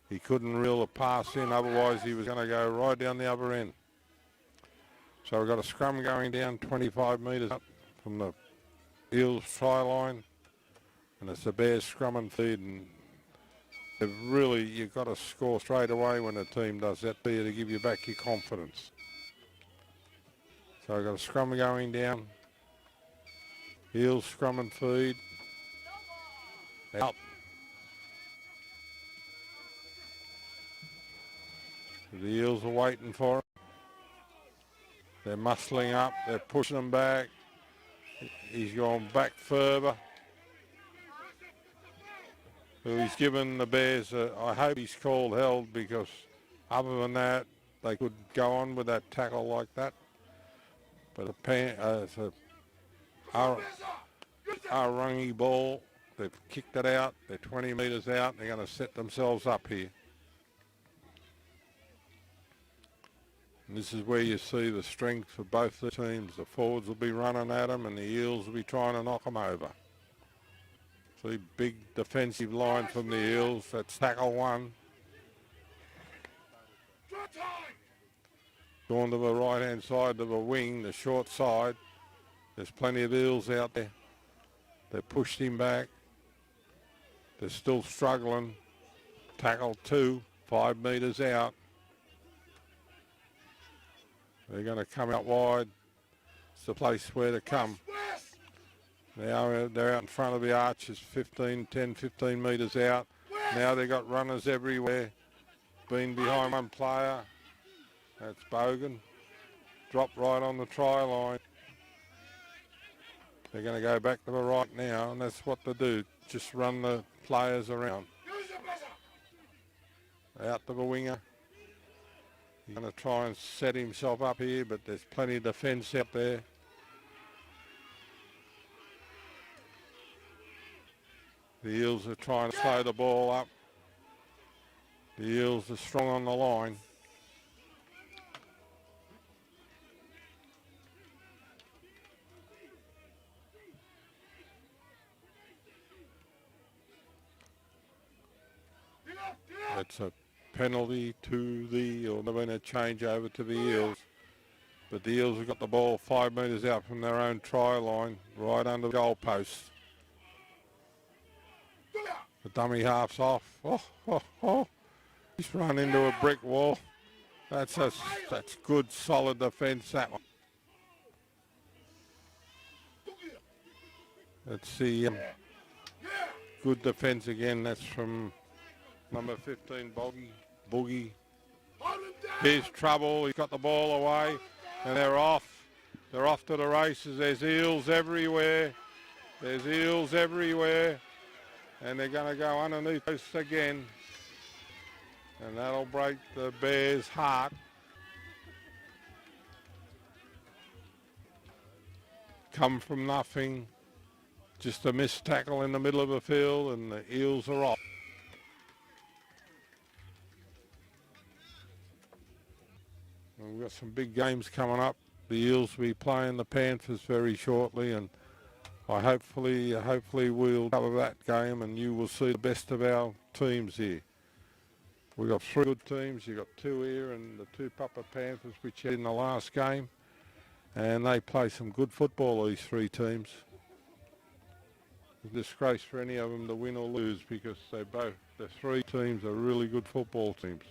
he couldn't reel the pass in, otherwise he was going to go right down the other end. So we've got a scrum going down 25 metres up from the Eels try line, and it's the Bears scrum and feed, and really you've got to score straight away when a team does that there to give you back your confidence. So we've got a scrum going down, Eels scrum and feed. Out. The Eels are waiting for him. They're muscling up, they're pushing him back. He's gone back further. So he's given the Bears, I hope he's called held, because other than that, they could go on with that tackle like that. But it's a Arorangi ball. They've kicked it out. They're 20 metres out. They're going to set themselves up here. And this is where you see the strength of both the teams. The forwards will be running at them and the Eels will be trying to knock them over. See, big defensive line from the Eels. That's tackle 1. Going to the right-hand side of the wing, the short side. There's plenty of Eels out there. They pushed him back. They're still struggling. Tackle 2, 5 metres out. They're going to come out wide. It's the place where to come. Now they're out in front of the arches, 10, 15 metres out. Now they've got runners everywhere. Been behind one player. That's Bogan. Dropped right on the try line. They're going to go back to the right now, and that's what they do. Just run the players around. Out to the winger. He's going to try and set himself up here, but there's plenty of defence out there. The Eels are trying to slow the ball up. The Eels are strong on the line. It's a penalty to the, or they're going to change over to the Eels. But the Eels have got the ball 5 metres out from their own try line, right under the goal post. The dummy half's off. Oh. He's run into a brick wall. That's good, solid defence, that one. Let's see. Good defence again. That's from number 15, Boogie. Here's trouble. He's got the ball away, and they're off. They're off to the races. There's Eels everywhere. There's Eels everywhere. And they're going to go underneath this again. And that'll break the Bears' heart. Come from nothing. Just a missed tackle in the middle of the field, and the Eels are off. And we've got some big games coming up. The Eels will be playing the Panthers very shortly, and hopefully we'll cover that game, and you will see the best of our teams here. We've got 3 good teams. You've got 2 here and the 2 Papa Panthers, which had in the last game. And they play some good football, these 3 teams. It's a disgrace for any of them to win or lose, because the 3 teams are really good football teams.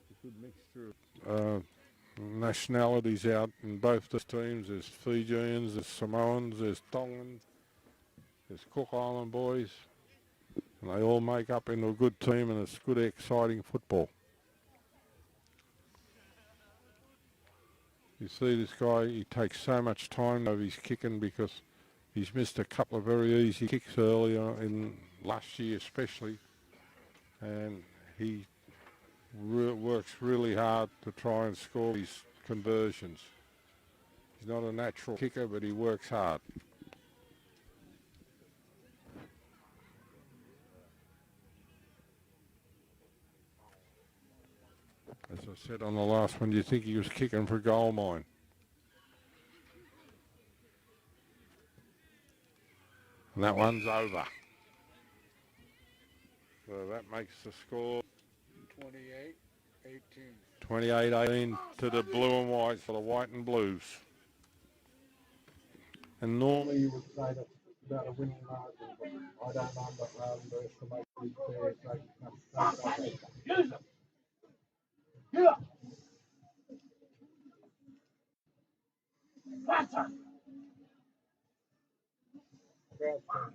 A good mixture of nationalities out in both the teams. There's Fijians, there's Samoans, there's Tongans, there's Cook Island boys, and they all make up into a good team, and it's good, exciting football. You see this guy, he takes so much time over his kicking, because he's missed a couple of very easy kicks earlier in last year especially, and he works really hard to try and score these conversions. He's not a natural kicker, but he works hard. As I said on the last one, do you think he was kicking for goal mine? And that one's over. So that makes the score 28-18. 28-18 to the blue and white, for the white and blues. And normally You would say that's about a winning margin, but I don't underestimate these players. Crowd's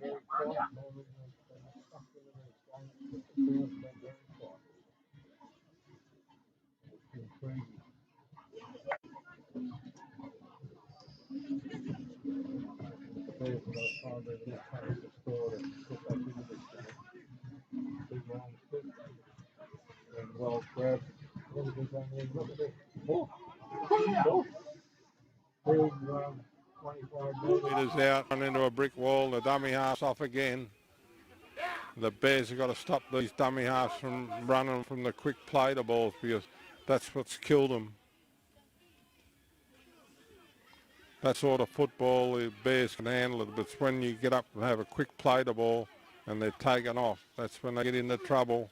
been very quiet. No reason to stuck in the game, but the crowd's been very quiet. It's been crazy. There's no time they've been trying to score and put back into this game. Big long kick and well grabbed. What have they done there? Look at this. Oh! Big 25 meters out and into a brick wall. The dummy half's off again. The Bears have got to stop these dummy halves from running from the quick play to balls, because that's what's killed them. That sort of football, the Bears can handle it, but it's when you get up and have a quick play to ball and they're taken off, that's when they get into trouble.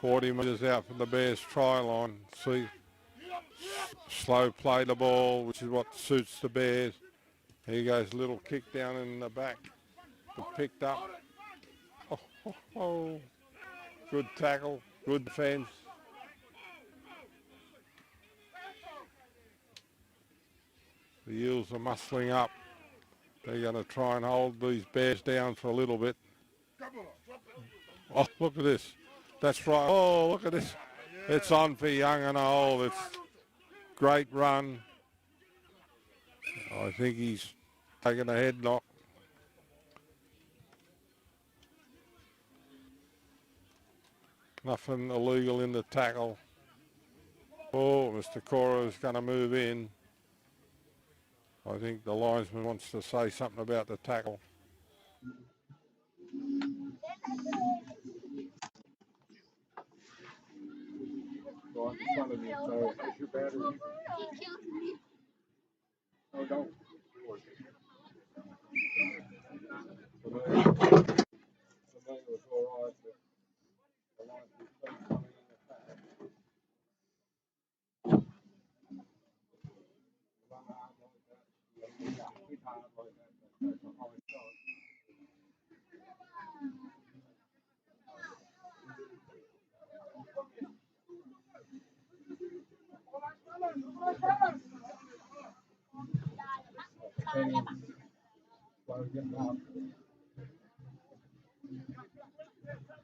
40 metres out from the Bears try line. Slow play the ball, which is what suits the Bears. Here goes a little kick down in the back. Picked up. Oh. Good tackle, good defence. The Eels are muscling up. They're going to try and hold these Bears down for a little bit. Oh, look at this. That's right. Oh, look at this. It's on for Young and old. It's great run. I think he's taken a head knock. Nothing illegal in the tackle. Oh, Mr. Cora is going to move in. I think the linesman wants to say something about the tackle. Right in front of you, so it's your battery. Oh, don't. For me, it was all right, but the linesman's been coming in the pack. Run hard like that, hit hard like that, that's a high shot. And slow getting up.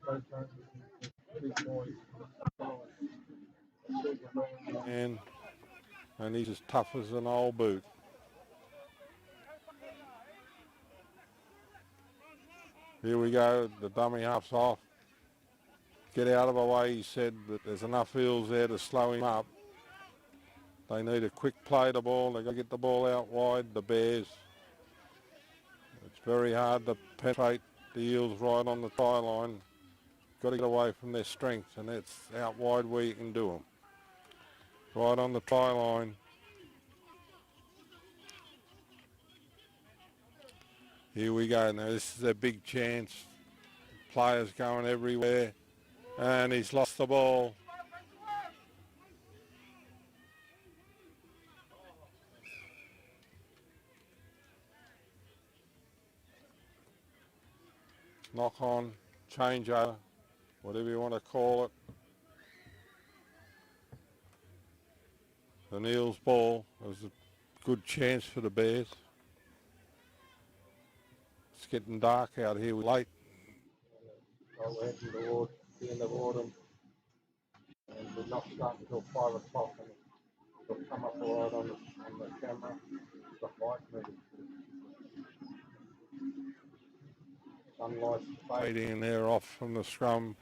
Slow turn. Big boys. And he's as tough as an old boot. Here we go, the dummy half's off. Get out of the way, he said, but there's enough Eels there to slow him up. They need a quick play the ball. They've got to get the ball out wide, the Bears. It's very hard to penetrate the Eels right on the try line. Got to get away from their strength, and it's out wide where you can do them. Right on the try line. Here we go. Now this is a big chance. Players going everywhere. And he's lost the ball. Knock on, change over, whatever you want to call it. The Eels ball was a good chance for the Bears. It's getting dark out here late. Well, we're heading towards the end of autumn, and we're not starting until 5 o'clock, and it'll come up all right on the camera. The light moving. Sunlight's Fading in there off from the scrum.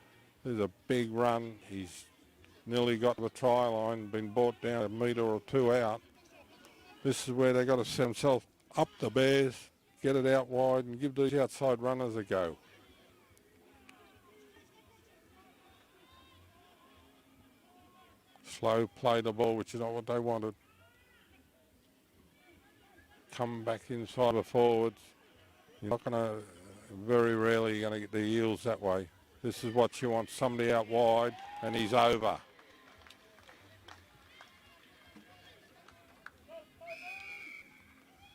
There's a big run. He's nearly got to the try line, been brought down a metre or two out. This is where they got to set themselves up, the Bears, get it out wide and give these outside runners a go. Slow play the ball, which is not what they wanted. Come back inside the forwards. You're not going to, very rarely you're going to get the Eels that way. This is what you want, somebody out wide, and he's over.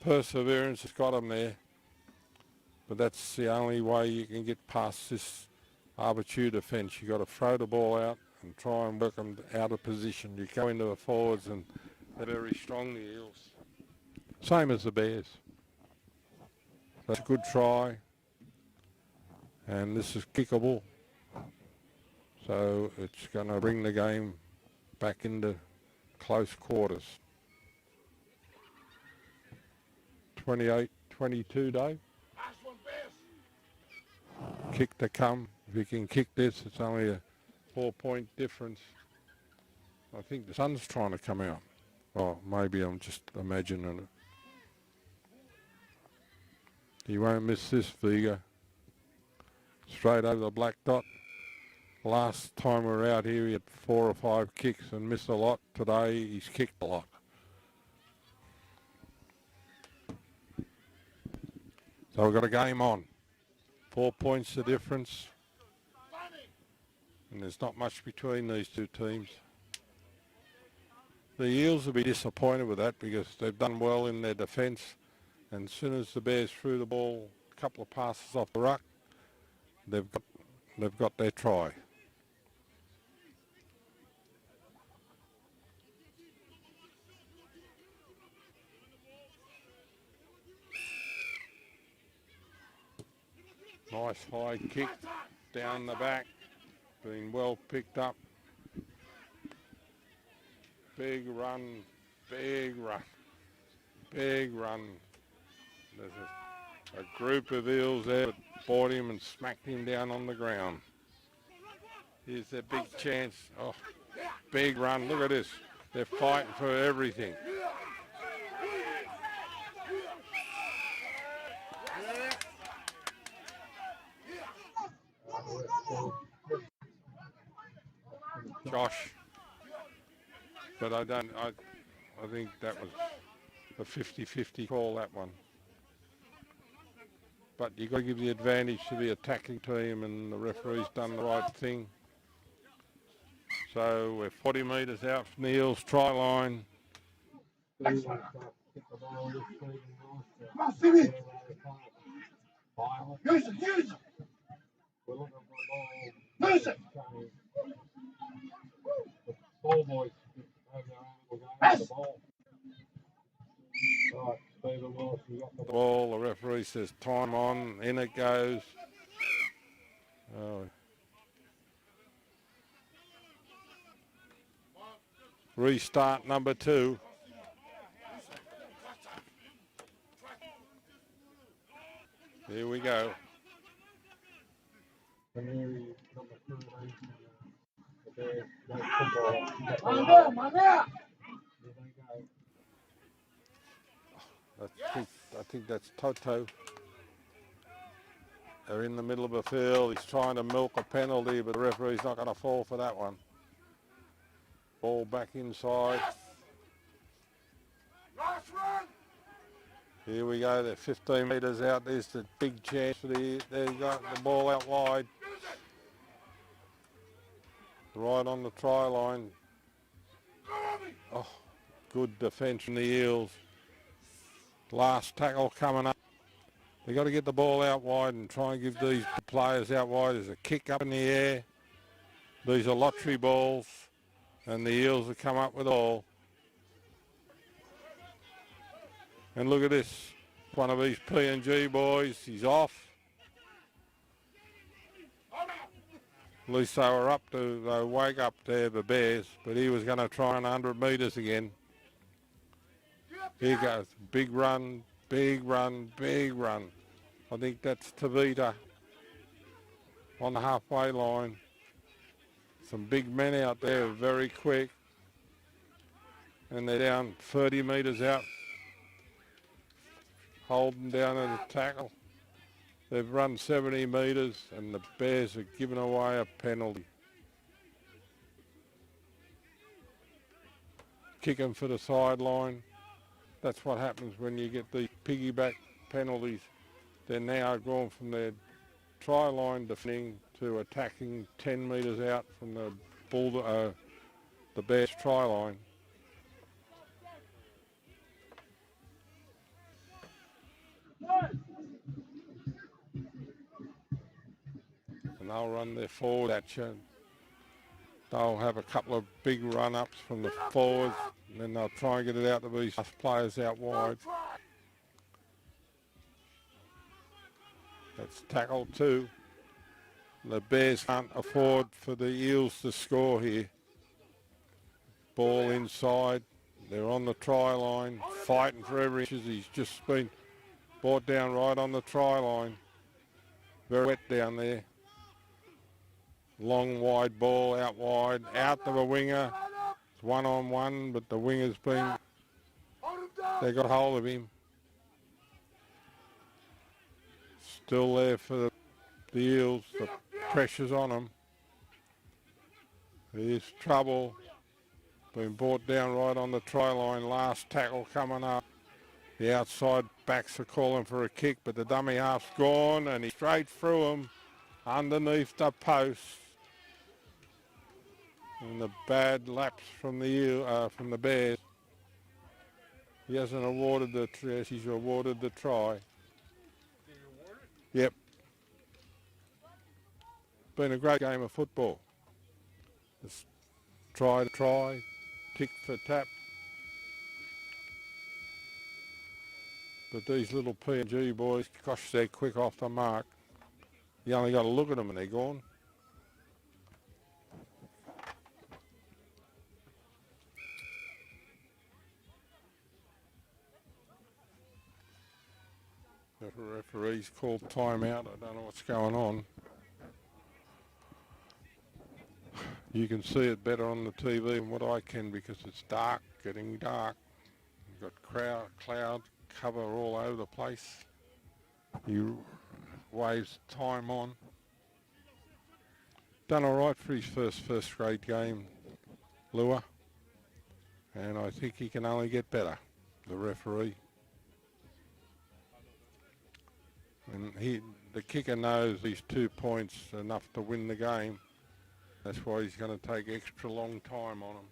Perseverance has got him there, but that's the only way you can get past this Avatiu defence. You've got to throw the ball out and try and work them out of position. You go into the forwards and they're very strong, the Eels. Same as the Bears. That's a good try, and this is kickable, so it's going to bring the game back into close quarters. 28-22, Dave. Kick to come. If you can kick this, it's only a 4-point difference. I think the sun's trying to come out. Oh, maybe I'm just imagining it. You won't miss this, Vega. Straight over the black dot. Last time we were out here, he had 4 or 5 kicks and missed a lot. Today, he's kicked a lot. So we've got a game on. 4 points the difference. And there's not much between these two teams. The Eels will be disappointed with that because they've done well in their defence, and as soon as the Bears threw the ball a couple of passes off the ruck, they've got their try. Nice high kick down the back, been well picked up. Big run, big run, big run. There's a group of Eels there that bought him and smacked him down on the ground. Here's their big chance. Oh, big run. Look at this. They're fighting for everything. Josh. But I think that was a 50-50 call, that one. But you've got to give the advantage to the attacking team, and the referee's done the right thing. So we're 40 metres out from the Eels try line. Ball boys have their own little game with the ball. Right, Stephen Wilson got the The ball, the referee says time on, in it goes. Oh. Restart number 2. Here we go. Canary number 13. The Bears play football. Here they go. I think that's Toto. They're in the middle of the field. He's trying to milk a penalty, but the referee's not going to fall for that one. Ball back inside. Last run. Here we go. They're 15 metres out. There's the big chance for the. There you go. The ball out wide. Right on the try line. Oh, good defence from the Eels. Last tackle coming up. They've got to get the ball out wide and try and give these players out wide. There's a kick up in the air. These are lottery balls, and the Eels have come up with all. And look at this. One of these P&G boys. He's off. At least they were up to, they wake up there, the Bears, but he was going to try 100 metres again. Here goes, big run, big run, big run. I think that's Tavita on the halfway line. Some big men out there, very quick. And they're down 30 metres out. Holding down at the tackle. They've run 70 metres and the Bears have given away a penalty. Kicking for the sideline. That's what happens when you get the piggyback penalties. They're now gone from their try line defending to attacking 10 metres out from the Bears try line. And they'll run their forward at you. They'll have a couple of big run-ups from the forwards, and then they'll try and get it out to these players out wide. That's tackle 2. The Bears can't afford for the Eels to score here. Ball inside. They're on the try line, fighting for every inch. He's just been brought down right on the try line. Very wet down there. Long wide ball out wide, out to the winger. It's 1-on-1, but the winger's been, they got hold of him. Still there for the Eels, the pressure's on them. There's trouble. Been brought down right on the try line, last tackle coming up. The outside backs are calling for a kick, but the dummy half's gone and he's straight through him underneath the post. And the bad lapse from the Bears. He hasn't awarded he's awarded the try. Yep. Been a great game of football. Just try, tick for tap. But these little P&G boys, gosh, they're quick off the mark. You only got to look at them and they're gone. The referee's called timeout. I don't know what's going on. You can see it better on the TV than what I can because it's dark, getting dark. You've got cloud cover all over the place. He waves time on. Done all right for his first grade game, Lua. And I think he can only get better, the referee. And the kicker knows these 2 points are enough to win the game. That's why he's going to take extra long time on them.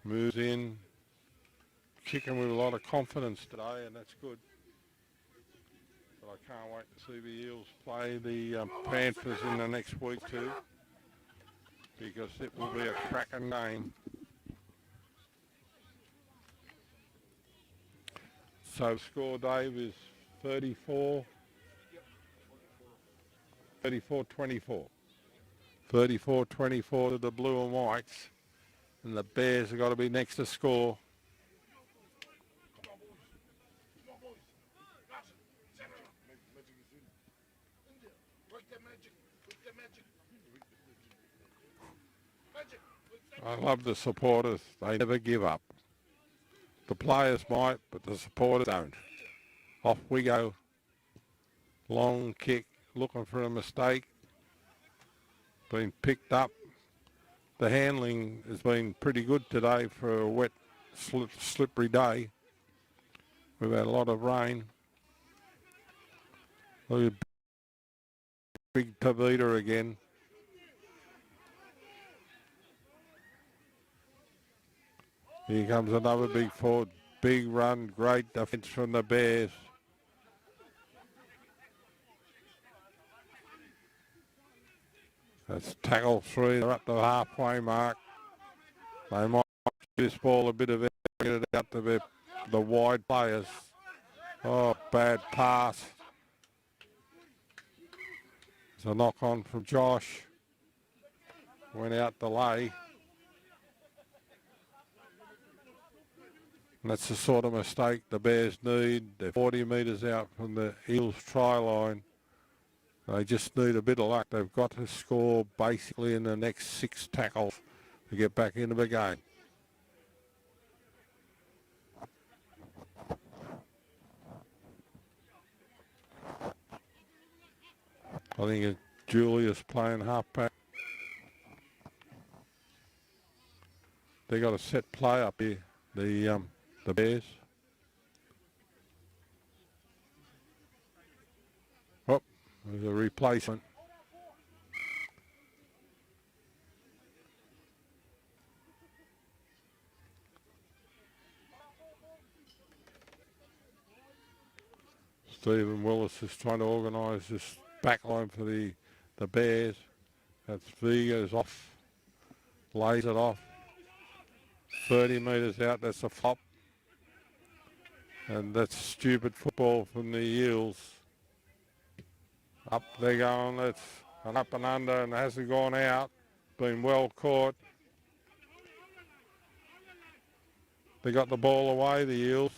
Moves in, kicking with a lot of confidence today, and that's good. But I can't wait to see the Eels play the Panthers in the next week too, because it will be a cracking game. So the score, Dave, is 34-24. 34-24 to the Blue and Whites. And the Bears have got to be next to score. I love the supporters. They never give up. The players might, but the supporters don't. Off we go. Long kick, looking for a mistake. Been picked up. The handling has been pretty good today for a wet, slippery day. We've had a lot of rain. Look at big Tavita again. Here comes another big forward. Big run, great defence from the Bears. That's tackle 3. They're up to the halfway mark. They might give this ball a bit of air, get it out to the wide players. Oh, bad pass. It's a knock on from Josh. Went out delay. And that's the sort of mistake the Bears need. They're 40 metres out from the Eels try line. They just need a bit of luck. They've got to score basically in the next 6 tackles to get back into the game. I think Julius playing halfback. They got a set play up here, the Bears. Oh, there's a replacement. Stephen Willis is trying to organise this back line for the Bears. That's Vigo's off, lays it off. 30 metres out, that's a flop. And that's stupid football from the Eels. Up they're going, that's an up and under and it hasn't gone out. Been well caught. They got the ball away, the Eels.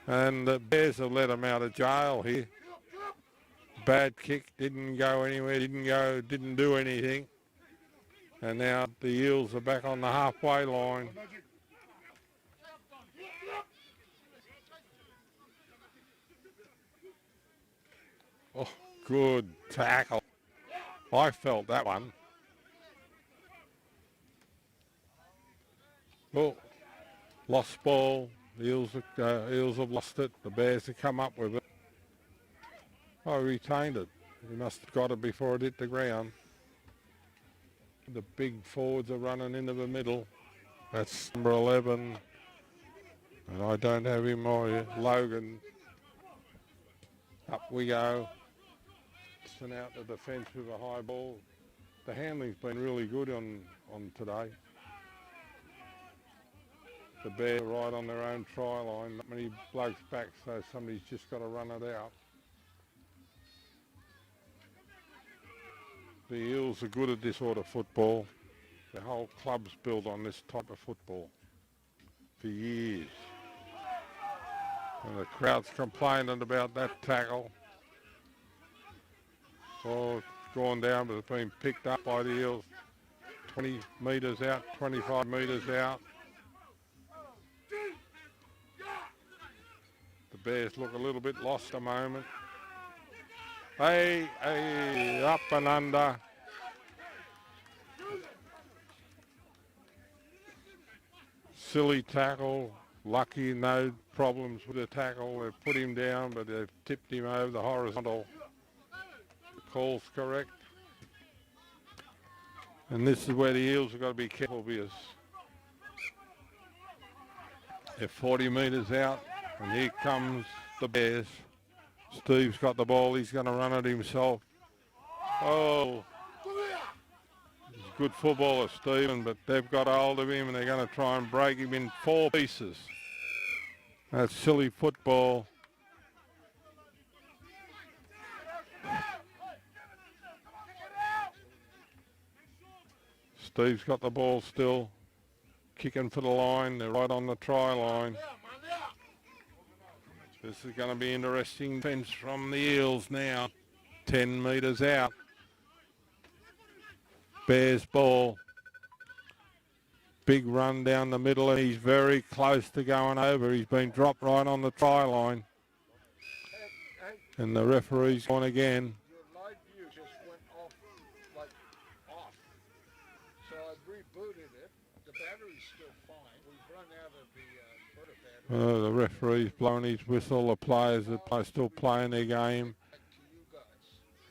And the Bears have let them out of jail here. Bad kick, didn't go anywhere, didn't do anything. And now the Eels are back on the halfway line. Oh, good tackle. I felt that one. Oh, lost ball. The Eels have lost it. The Bears have come up with it. Oh, he retained it. He must have got it before it hit the ground. The big forwards are running into the middle. That's number 11. And I don't have him or Logan. Up we go. Sent out the defence with a high ball. The handling's been really good on today. The Bears are right on their own try line. Not many blokes back, so somebody's just got to run it out. The Eels are good at this sort of football. The whole club's built on this type of football for years. And the crowd's complaining about that tackle. Oh, it's gone down, but it's been picked up by the Eels. 20 metres out, 25 metres out. The Bears look a little bit lost a moment. Hey, up and under. Silly tackle. Lucky, no problems with the tackle. They've put him down, but they've tipped him over the horizontal. The call's correct. And this is where the Eels have got to be careful because they're 40 metres out, and here comes the Bears. Steve's got the ball. He's going to run it himself. Oh, he's a good footballer, Stephen, but they've got hold of him and they're going to try and break him in 4 pieces. That's silly football. Steve's got the ball still. Kicking for the line. They're right on the try line. This is going to be interesting defence from the Eels now. 10 metres out. Bears ball. Big run down the middle and he's very close to going over. He's been dropped right on the try line. And the referee's gone again. Your live view just went off, like off. So I rebooted it. The battery's still fine. We've run out of the battery. The referee's blown his whistle. The players are still playing their game.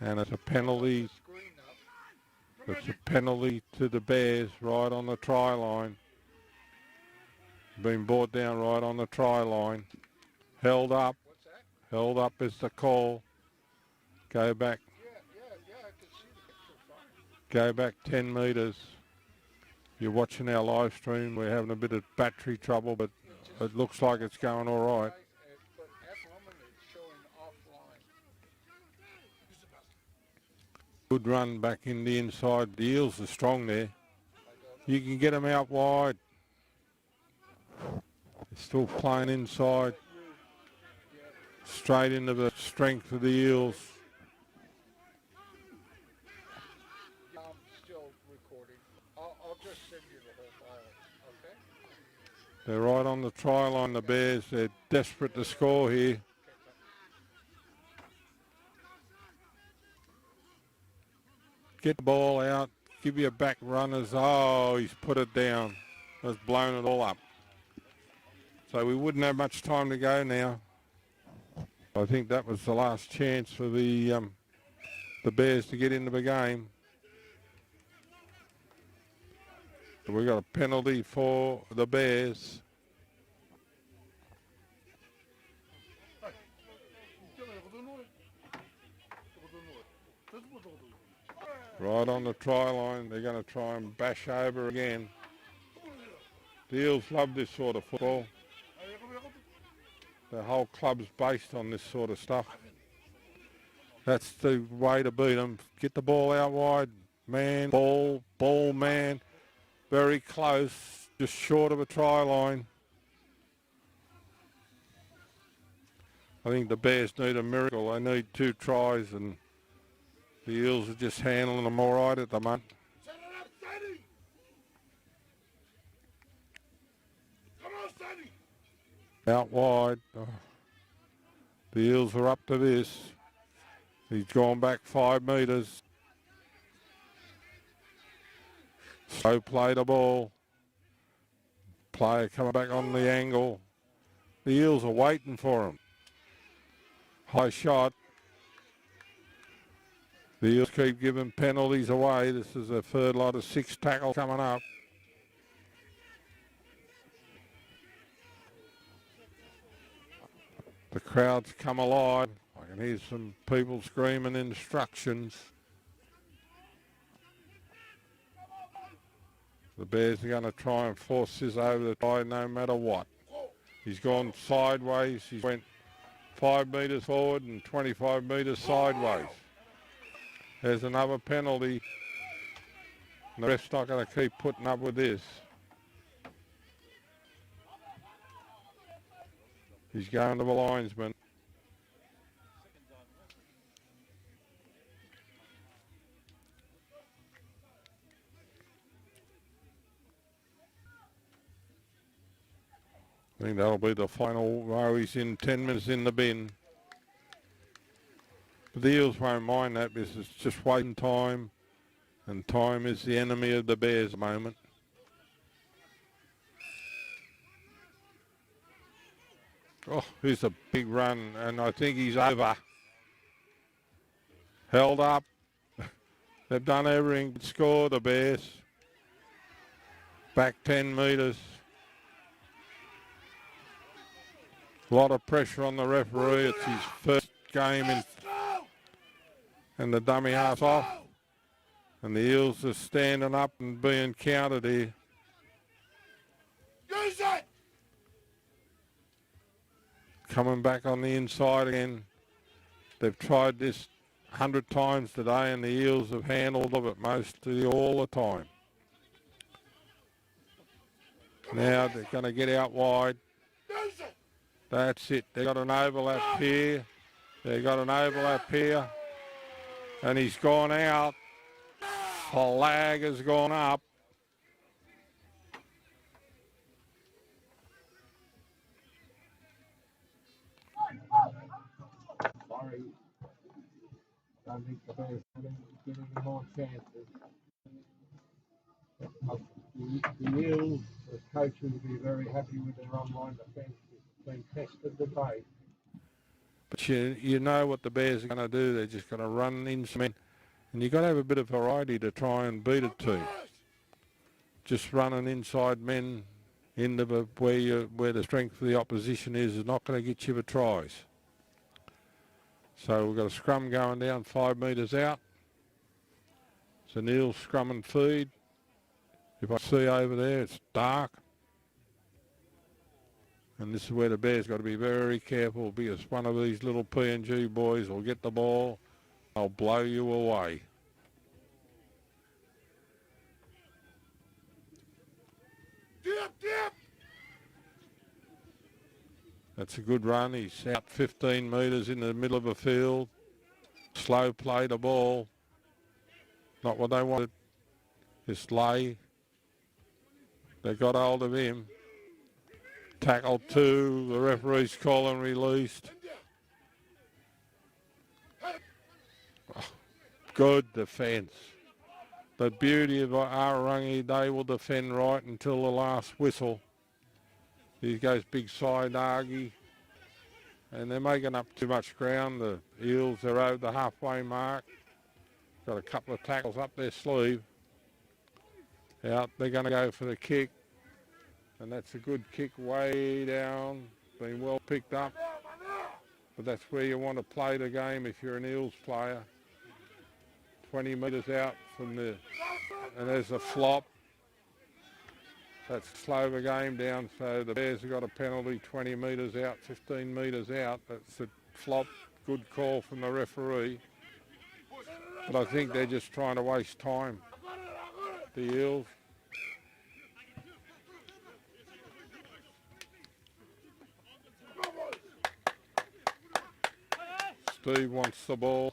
And it's a penalty. It's a penalty to the Bears right on the try line. Been brought down right on the try line. Held up. Held up is the call. Go back. Go back 10 metres. You're watching our live stream. We're having a bit of battery trouble, but it looks like it's going all right. Good run back in the inside. The Eels are strong there. You can get them out wide. They're still playing inside. Straight into the strength of the Eels. I'm still recording. I'll just send you the whole file, okay? They're right on the try line, the Bears. They're desperate to score here. Get the ball out, give your back runners. Oh, he's put it down. Has blown it all up. So we wouldn't have much time to go now. I think that was the last chance for the Bears to get into the game. So we got a penalty for the Bears. Right on the try line, they're going to try and bash over again. The Eels love this sort of football. The whole club's based on this sort of stuff. That's the way to beat them. Get the ball out wide, man, ball, man. Very close, just short of a try line. I think the Bears need a miracle. They need 2 tries and the Eels are just handling them all right at the moment. Out wide. Oh. The Eels are up to this. He's gone back 5 metres. Slow play the ball. Player coming back on the angle. The Eels are waiting for him. High shot. The Eels keep giving penalties away. This is the third lot of 6 tackles coming up. The crowd's come alive. I can hear some people screaming instructions. The Bears are going to try and force this over the tide no matter what. He's gone sideways. He went 5 metres forward and 25 metres sideways. There's another penalty. And the ref's not going to keep putting up with this. He's going to the linesman. I think that'll be the final row. He's in 10 minutes in the bin. But the Eels won't mind that because it's just waiting time. And time is the enemy of the Bears at the moment. Oh, here's a big run, and I think he's over. Held up. They've done everything to score, the Bears. Back 10 metres. A lot of pressure on the referee. It's his first game in, and the dummy half's off. And the Eels are standing up and being counted here. Use it! Coming back on the inside again. They've tried this 100 times today, and the Eels have handled it mostly all the time. Now they're going to get out wide. Use it! That's it. They've got an overlap here. They've got an overlap here. And he's gone out. Flag has gone up. Sorry. I think the Bears get any more chances. The Eels, the coaches will be very happy with their online defence. It's been tested today. But you know what the Bears are going to do. They're just going to run in cement. And you've got to have a bit of variety to try and beat it to. Just running inside men into where the strength of the opposition is not going to get you the tries. So we've got a scrum going down 5 metres out. It's an Eels scrum and feed. If I see over there, it's dark. And this is where the Bears got to be very careful because one of these little PNG boys will get the ball. They'll blow you away. Dip! That's a good run. He's out 15 metres in the middle of a field. Slow play the ball. Not what they wanted. Just lay. They got hold of him. Tackle 2. The referee's calling released. Oh, good defence. The beauty of Arorangi, they will defend right until the last whistle. Here goes big side Argy. And they're making up too much ground. The Eels are over the halfway mark. Got a couple of tackles up their sleeve. Out, they're going to go for the kick. And that's a good kick way down. Been well picked up. But that's where you want to play the game if you're an Eels player. 20 metres out from the... And there's a flop. That's slow the game down, so the Bears have got a penalty 20 metres out, 15 metres out. That's a flop. Good call from the referee. But I think they're just trying to waste time. The Eels. Steve wants the ball.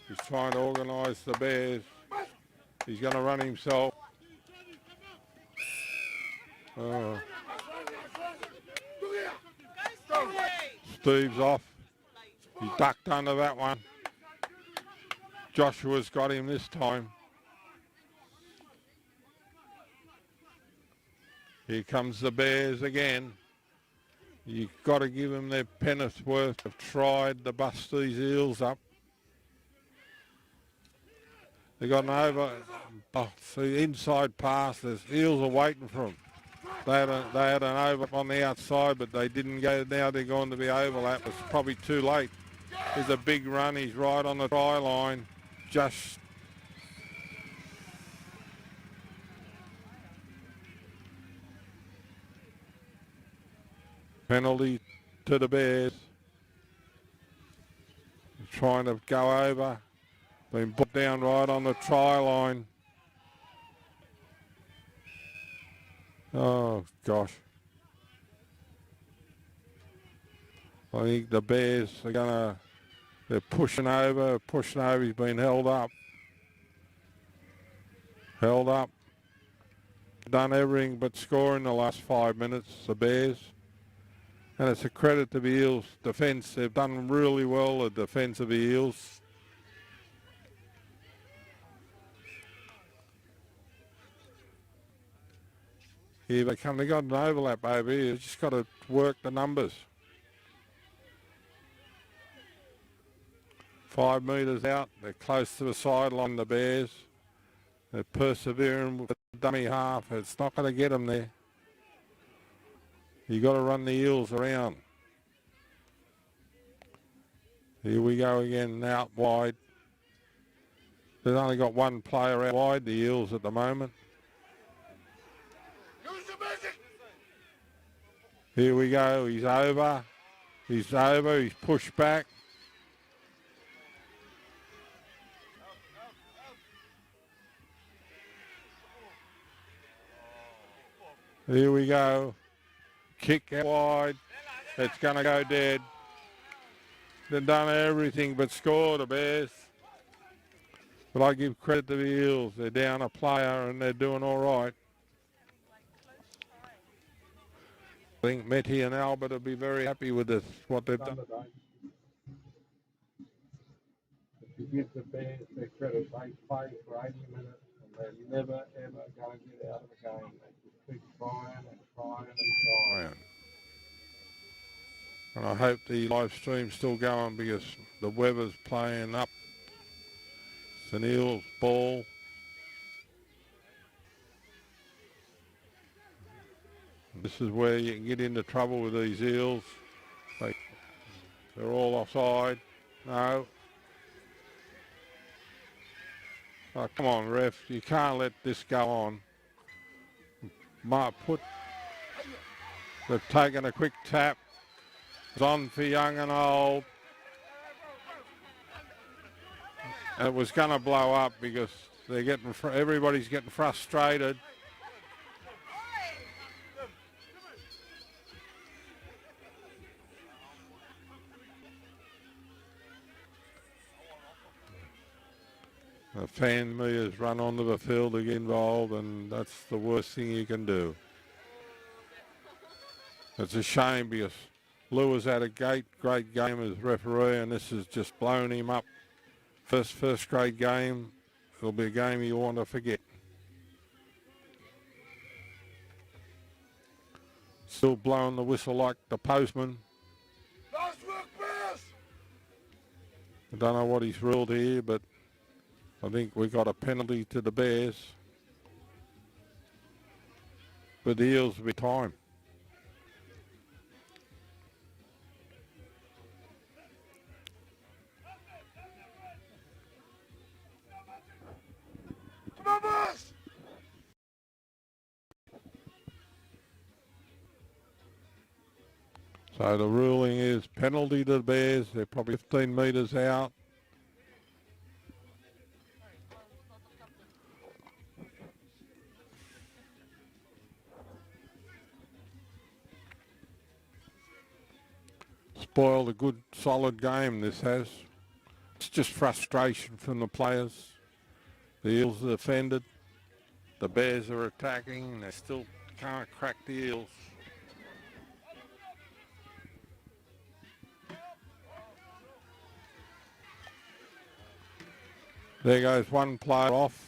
He's trying to organise the Bears. He's going to run himself. Steve's off. He ducked under that one. Joshua's got him this time. Here comes the Bears again. You've got to give them their penneth worth. They've tried to bust these Eels up. They got an over, the inside pass. The Eels are waiting for them. They had an over on the outside, but they didn't go. Now they're going to be overlap. It's probably too late. There's a big run. He's right on the try line. Just penalty to the Bears. Trying to go over. Been put down right on the try line. Oh, gosh. I think the Bears are they're pushing over. He's been held up. Done everything but score in the last 5 minutes, the Bears. And it's a credit to the Eels defence. They've done really well, the defence of the Eels. Here they come. They got an overlap over here. They've just got to work the numbers. 5 metres out. They're close to the sideline, the Bears. They're persevering with the dummy half. It's not going to get them there. You got to run the Eels around. Here we go again, out wide. They've only got one player out wide, the Eels at the moment. Here we go, he's over. He's pushed back. Here we go. Kick out wide. It's going to go dead. They've done everything but score, the Bears. But I give credit to the Eels. They're down a player and they're doing all right. I think Metty and Albert will be very happy with this, what they've done. If you give the Bears their credit, they play for 80 minutes and they're never, ever going to get out of the game. They just keep trying and trying and trying. And I hope the live stream's still going because the weather's playing up. It's an Eels ball. This is where you can get into trouble with these Eels. They're all offside. No. Oh, come on, ref. You can't let this go on. They've taken a quick tap. It's on for young and old. And it was going to blow up because everybody's getting frustrated. The fan meters run onto the field to get involved, and that's the worst thing you can do. It's a shame because Lewis had a great game as referee, and this has just blown him up. First grade game. It'll be a game you want to forget. Still blowing the whistle like the postman. Nice work, Bears! I don't know what he's ruled here, but I think we got a penalty to the Bears. But the Eels will be time. Come on, Bears! So the ruling is penalty to the Bears. They're probably 15 metres out. Spoiled a good solid game this has. It's just frustration from the players. The Eels are defended. The Bears are attacking. They still can't crack the Eels. There goes one player off.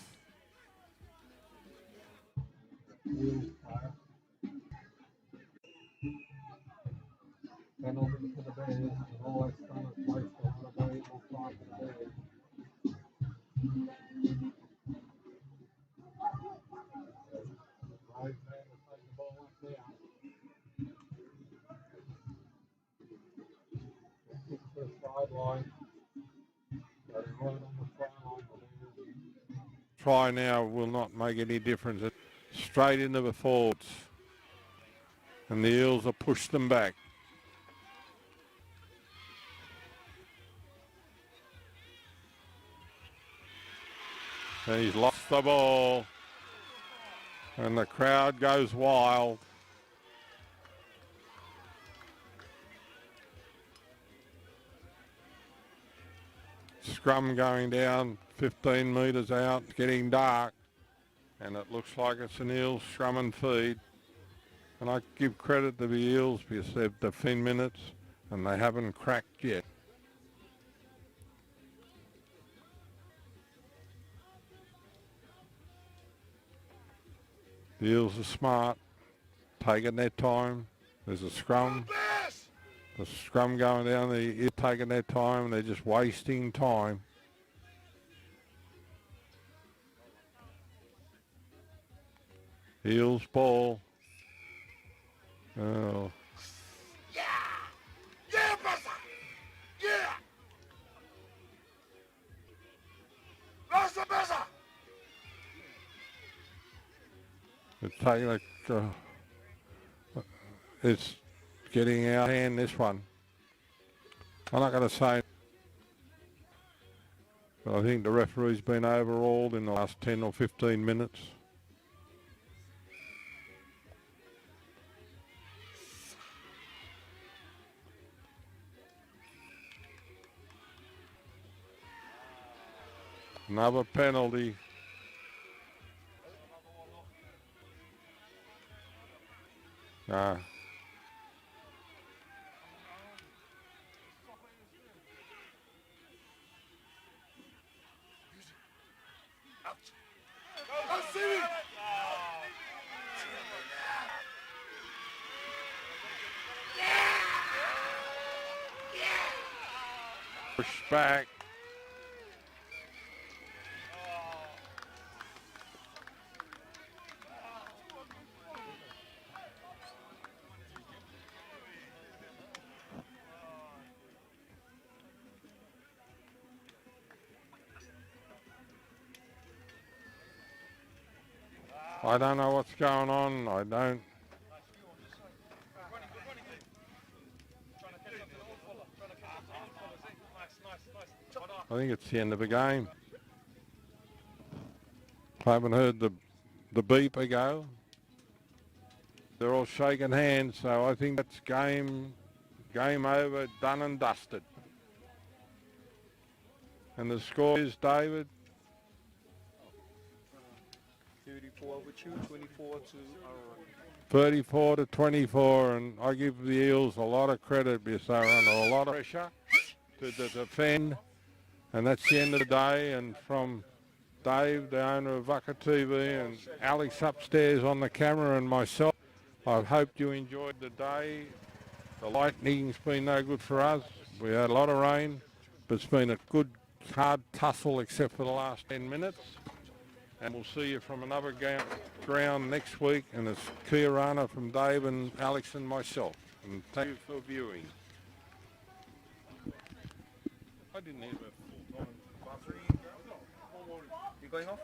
Penalty for the Bears, and all that's done is waste a lot of valuable time for the Bears. line. So they're right on the far line. Try now will not make any difference. It's straight into the forwards. And the Eels have pushed them back. And he's lost the ball. And the crowd goes wild. Scrum going down 15 metres out, getting dark. And it looks like it's an Eels scrum and feed. And I give credit to the Eels because they've the 10 minutes and they haven't cracked yet. The Eels are smart, taking their time. There's a scrum. The scrum going down, they're taking their time, they're just wasting time. Eels ball. Oh. Yeah! Yeah, brother! Yeah! Brother, brother! It's taking it's getting out of hand, this one. I'm not going to say, but I think the referee's been overruled in the last 10 or 15 minutes. Another penalty. Ah. I see it! Push back. I don't know what's going on. I don't. I think it's the end of the game. I haven't heard the beeper go. They're all shaking hands, so I think that's game over, done and dusted. And the score is, David? 34 Avatiu, 24 to Arorangi. 34 to 24, and I give the Eels a lot of credit because they're under a lot of pressure to defend, and that's the end of the day. And from Dave, the owner of Avatiu TV, and Alex upstairs on the camera, and myself, I hope you enjoyed the day. The lightning's been no good for us. We had a lot of rain, but it's been a good, hard tussle except for the last 10 minutes. And we'll see you from another ground next week. And it's Kia Rana from Dave and Alex and myself. And thank you for viewing. I didn't have a full-time buzzer. You going off?